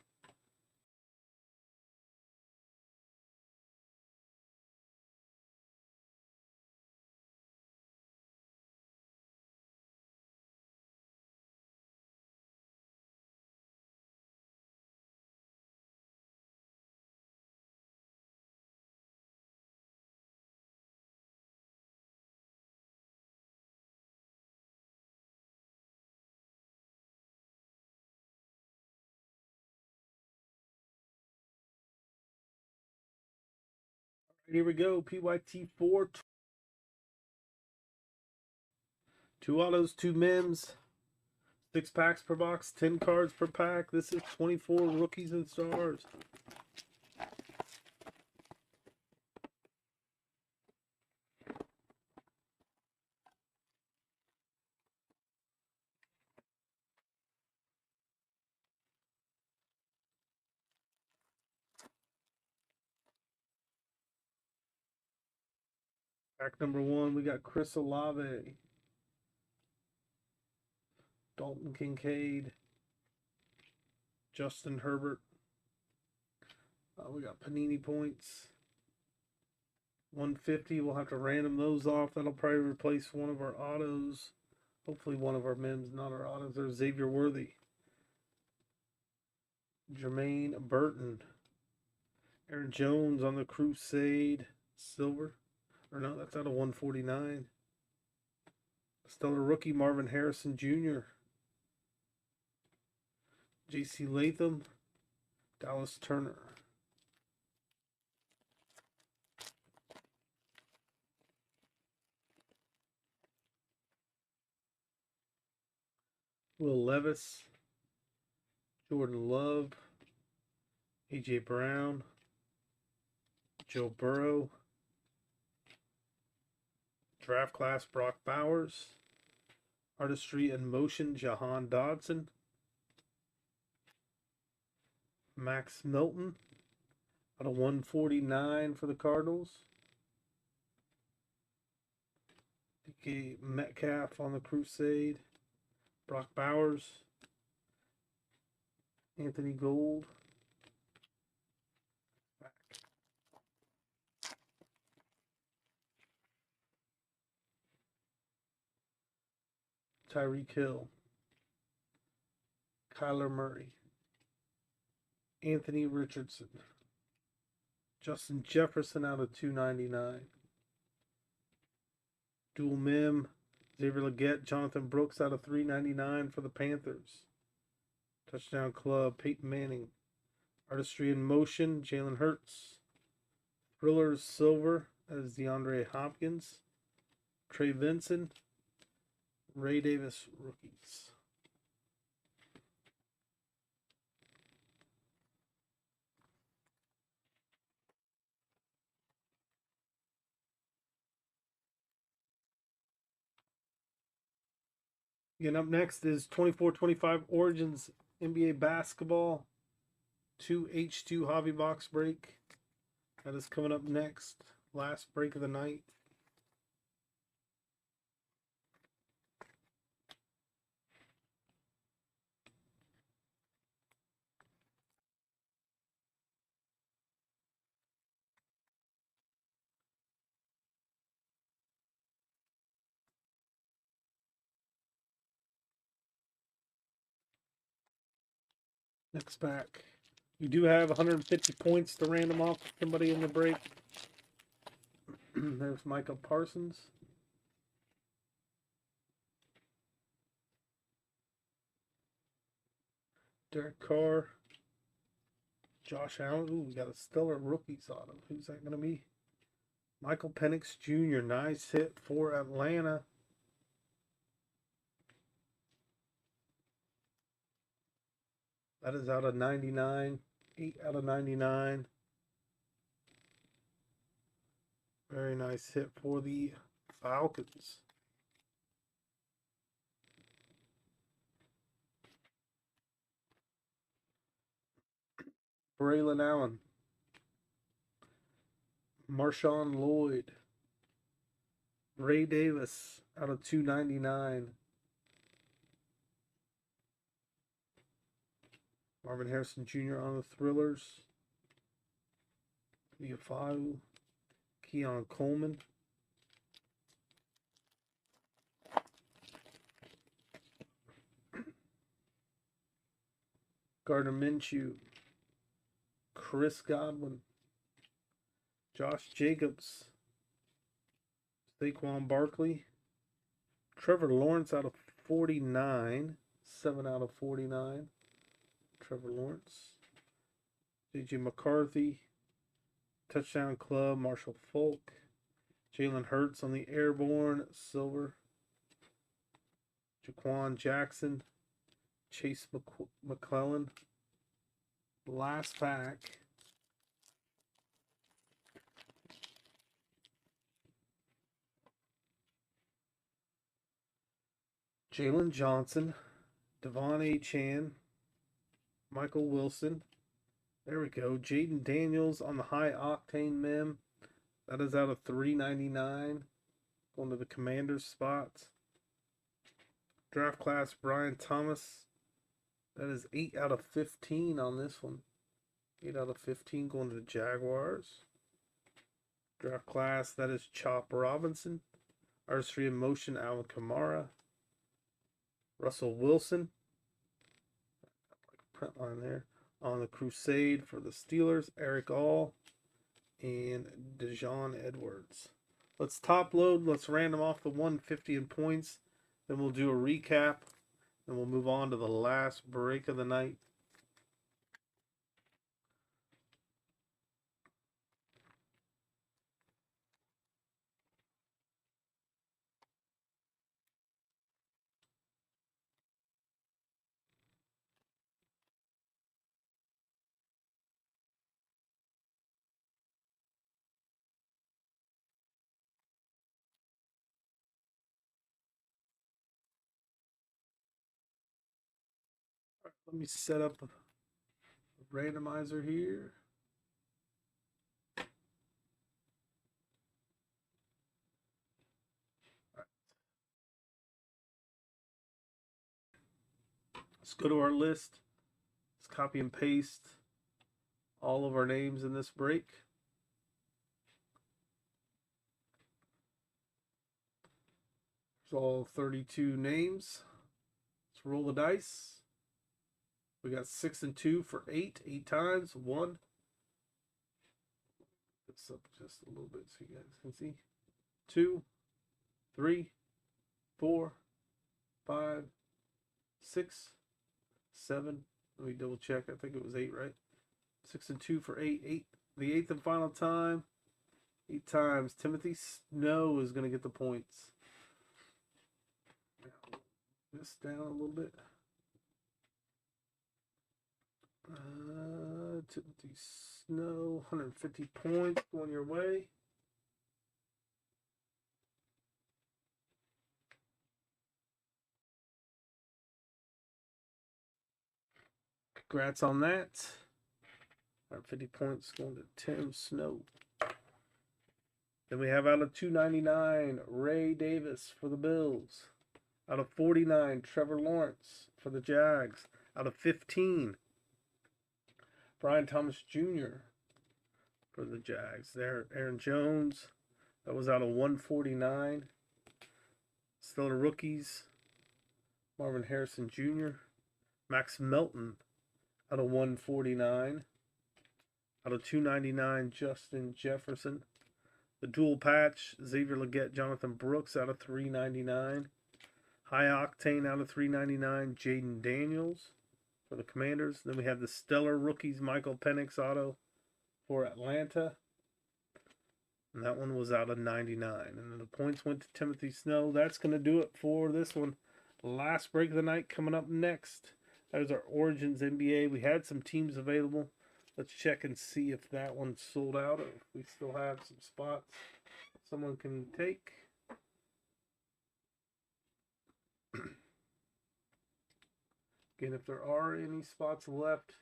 Here we go, PYT 4. 2 autos, 2 mems, 6 packs per box, 10 cards per pack. This is 24 Rookies and Stars. Pack number 1, we got Chris Olave, Dalton Kincaid, Justin Herbert. We got Panini points. 150. We'll have to random those off. That'll probably replace one of our autos. Hopefully one of our mims, not our autos. There's Xavier Worthy. Jermaine Burton. Aaron Jones on the Crusade. Silver. Or no, that's out of 149. Stellar rookie Marvin Harrison Jr. J.C. Latham. Dallas Turner. Will Levis. Jordan Love. A.J. Brown. Joe Burrow. Draft class Brock Bowers. Artistry and motion Jahan Dodson. Max Milton out of 149 for the Cardinals. DK Metcalf on the Crusade. Brock Bowers. Anthony Gold. Tyreek Hill. Kyler Murray. Anthony Richardson. Justin Jefferson out of 299. Dual Mim. Xavier Legette. Jonathan Brooks out of 399 for the Panthers. Touchdown Club. Peyton Manning. Artistry in motion. Jalen Hurts. Thrillers Silver as DeAndre Hopkins. Trey Vincent. Ray Davis rookies. Again, up next is 24-25 Origins NBA Basketball 2H2 Hobby Box break. That is coming up next. Last break of the night. Next pack. We do have 150 points to random off somebody in the break. There's Micah Parsons. Derek Carr. Josh Allen. Ooh, we got a stellar rookies on him. Who's that going to be? Michael Penix Jr. Nice hit for Atlanta. That is out of 99. 8 out of 99. Very nice hit for the Falcons. Braylon Allen. Marshawn Lloyd. Ray Davis out of 299. Marvin Harrison Jr. on the Thrillers. Viafau. Keon Coleman. Gardner Minshew. Chris Godwin. Josh Jacobs. Saquon Barkley. Trevor Lawrence out of 49. 7 out of 49. Trevor Lawrence. J.J. McCarthy. Touchdown Club. Marshall Falk. Jalen Hurts on the Airborne. Silver. Jaquan Jackson. Chase McClellan. Last pack. Jalen Johnson. Devon A. Chan. Michael Wilson. There we go. Jaden Daniels on the high octane mem. That is out of 399. Going to the Commander's spots. Draft class Brian Thomas. That is 8 out of 15 on this one. 8 out of 15 going to the Jaguars. Draft class, that is Chop Robinson. Artistry in Motion, Alvin Kamara. Russell Wilson. Print line there. On the Crusade for the Steelers, Eric All and Dejon Edwards. Let's top load. Let's random off the 150 in points. Then we'll do a recap. Then we'll move on to the last break of the night. Let me set up a randomizer here. Let's go to our list. Let's copy and paste all of our names in this break. There's all 32 names. Let's roll the dice. We got 6 and 2 for 8. 8 times. 1. This up just a little bit so you guys can see. 2, 3, 4, 5, 6, 7. Let me double check. I think it was 8, right? 6 and 2 for 8. 8. The 8th and final time. 8 times. Timothy Snow is going to get the points. This down a little bit. Timothy Snow, 150 points going your way. Congrats on that. 150 points going to Tim Snow. Then we have out of 299, Ray Davis for the Bills. Out of 49, Trevor Lawrence for the Jags. Out of 15, Brian Thomas Jr. for the Jags. There, Aaron Jones. That was out of 149. Still the rookies. Marvin Harrison Jr. Max Melton out of 149. Out of 299, Justin Jefferson. The dual patch, Xavier Legette, Jonathan Brooks out of 399. High Octane out of 399, Jaden Daniels for the Commanders. Then we have the stellar rookies, Michael Penix auto for Atlanta. And that one was out of 99. And then the points went to Timothy Snow. That's going to do it for this one. Last break of the night coming up next. That was our Origins NBA. We had some teams available. Let's check and see if that one's sold out or if we still have some spots someone can take. Again, if there are any spots left,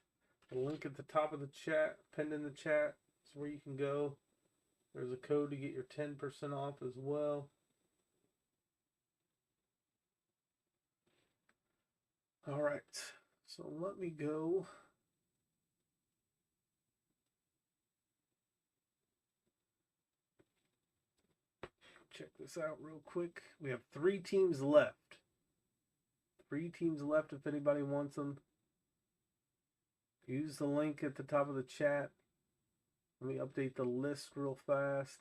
the link at the top of the chat, pinned in the chat, is where you can go. There's a code to get your 10% off as well. All right, so let me go. Check this out real quick. We have 3 teams left. 3 teams left if anybody wants them. Use the link at the top of the chat. Let me update the list real fast.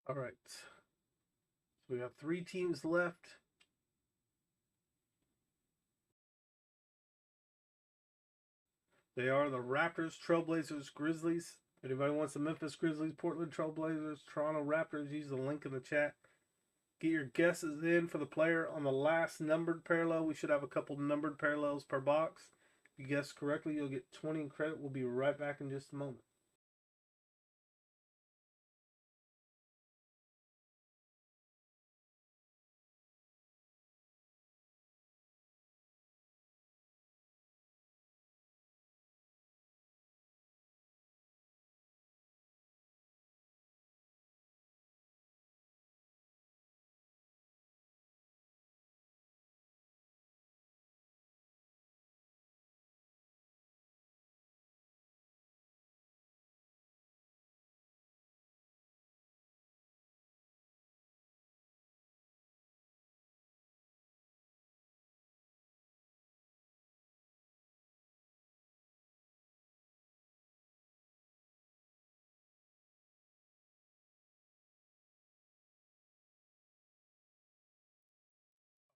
All right. So we have 3 teams left. They are the Raptors, Trailblazers, Grizzlies. If anybody wants the Memphis Grizzlies, Portland Trailblazers, Toronto Raptors, use the link in the chat. Get your guesses in for the player on the last numbered parallel. We should have a couple numbered parallels per box. you guess correctly, you'll get 20 in credit. We'll be right back in just a moment.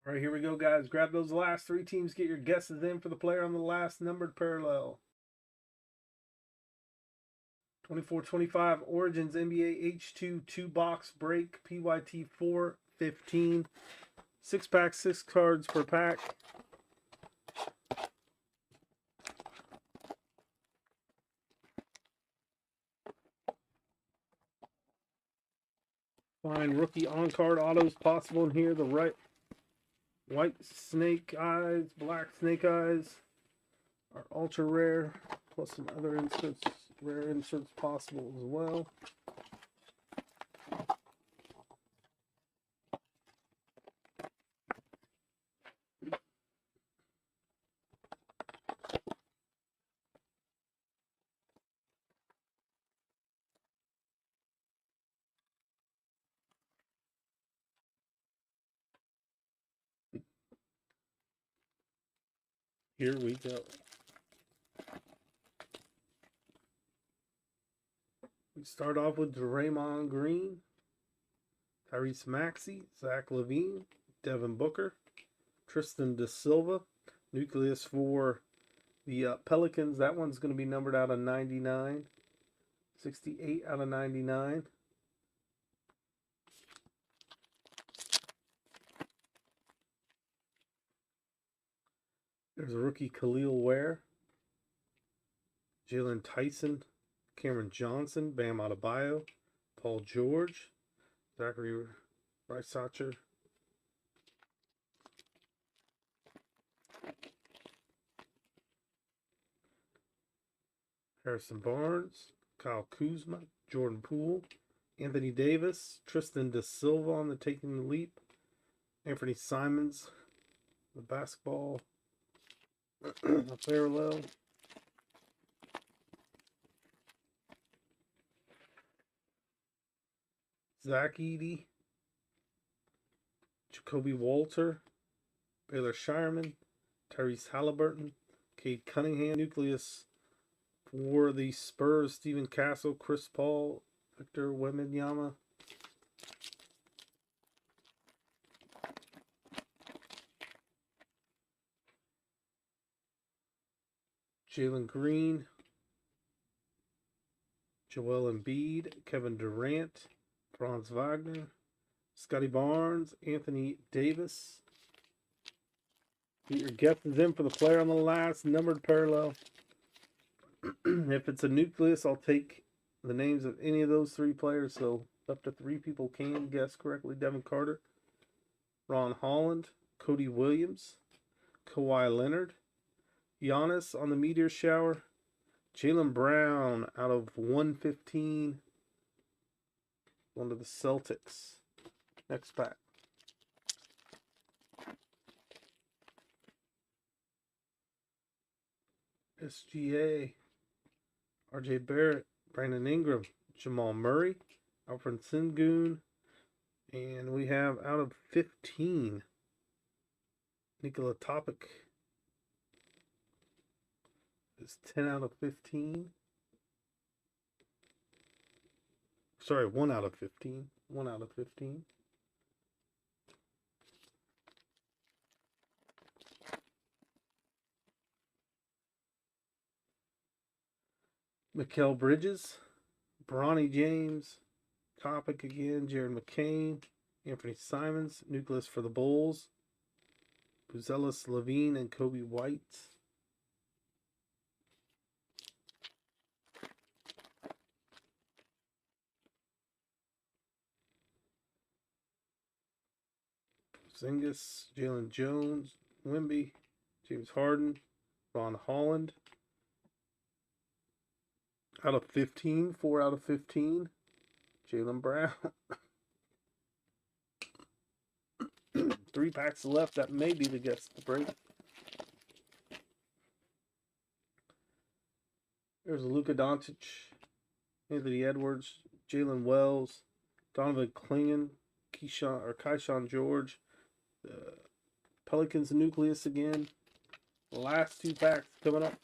All right, here we go, guys. Grab those last three teams. Get your guesses in for the player on the last numbered parallel. 24-25 Origins NBA H2 2-box break PYT 415. 6-pack, 6 cards per pack. Find rookie on-card autos possible in here. The white snake eyes, black snake eyes are ultra rare, plus some other inserts, rare inserts possible as well. Here we go. We start off with Draymond Green, Tyrese Maxey, Zach LaVine, Devin Booker, Tristan Da Silva. Nucleus for the Pelicans. That one's going to be numbered out of 99. 68 out of 99. There's a rookie Khalil Ware, Jalen Tyson, Cameron Johnson, Bam Adebayo, Paul George, Zachary Reisacher, Harrison Barnes, Kyle Kuzma, Jordan Poole, Anthony Davis, Tristan Da Silva on the Taking the Leap, Anthony Simons, the basketball parallel. Zach Edey, Jacoby Walter, Baylor Shireman, Tyrese Halliburton, Cade Cunningham. Nucleus for the Spurs, Stephen Castle, Chris Paul, Victor Wembanyama. Jalen Green, Joel Embiid, Kevin Durant, Franz Wagner, Scotty Barnes, Anthony Davis. Get your guesses in for the player on the last numbered parallel. If it's a nucleus, I'll take the names of any of those three players, so up to 3 people can guess correctly. Devin Carter, Ron Holland, Cody Williams, Kawhi Leonard, Giannis on the meteor shower, Jaylen Brown out of 115, one of the Celtics. Next pack. SGA, RJ Barrett, Brandon Ingram, Jamal Murray, Alfred Sengun, and we have out of 15, Nikola Topic. It's 10 out of 15. Sorry, 1 out of 15. 1 out of 15. Mikal Bridges, Bronny James, Topic again, Jared McCain, Anthony Simons, Nucleus for the Bulls, Buzelis Levine, and Kobe White. Porzingis, Jalen Jones, Wemby, James Harden, Ron Holland. Out of 15, 4 out of 15, Jaylen Brown. 3 packs left. That may be the guess of the break. There's Luka Doncic, Anthony Edwards, Jalen Wells, Donovan Clingan, Keyshawn George, the Pelicans nucleus again. The last 2 packs coming up.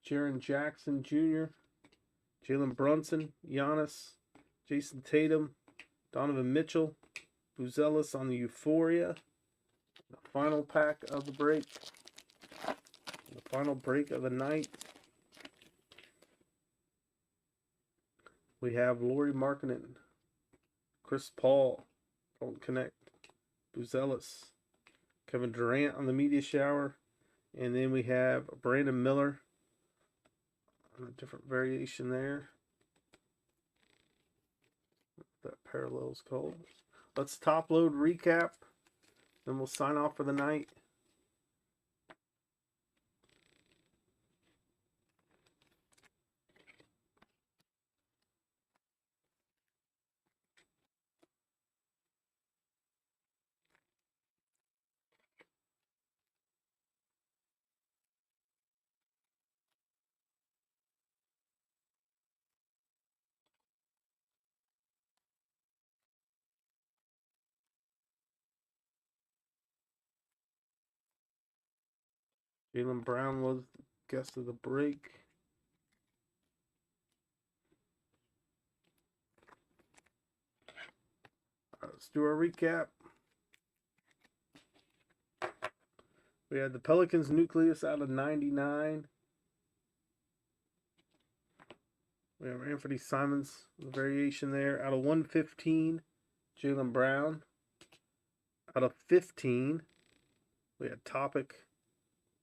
Jaren Jackson Jr., Jalen Brunson, Giannis, Jason Tatum, Donovan Mitchell, Buzelis on the Euphoria. The final pack of the break. The final break of the night. We have Lauri Markkanen, Chris Paul, don't connect, Buzelis, Kevin Durant on the media shower, and then we have Brandon Miller on a different variation there. What that parallel is called. Let's top load recap, then we'll sign off for the night. Jaylen Brown was the guest of the break. All right, let's do our recap. We had the Pelicans nucleus out of 99. We have Anthony Simons, the variation there. Out of 115, Jaylen Brown. Out of 15, we had Topic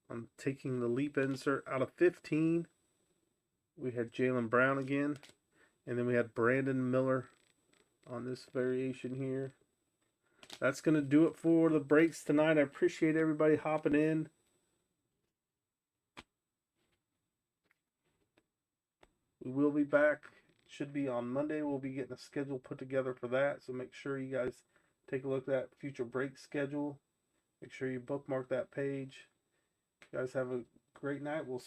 on taking the leap insert. Out of 15, we had Jaylen Brown again. And then we had Brandon Miller on this variation here. That's going to do it for the breaks tonight. I appreciate everybody hopping in. We will be back. Should be on Monday. We'll be getting a schedule put together for that. So make sure you guys take a look at that future break schedule. Make sure you bookmark that page. You guys have a great night. We'll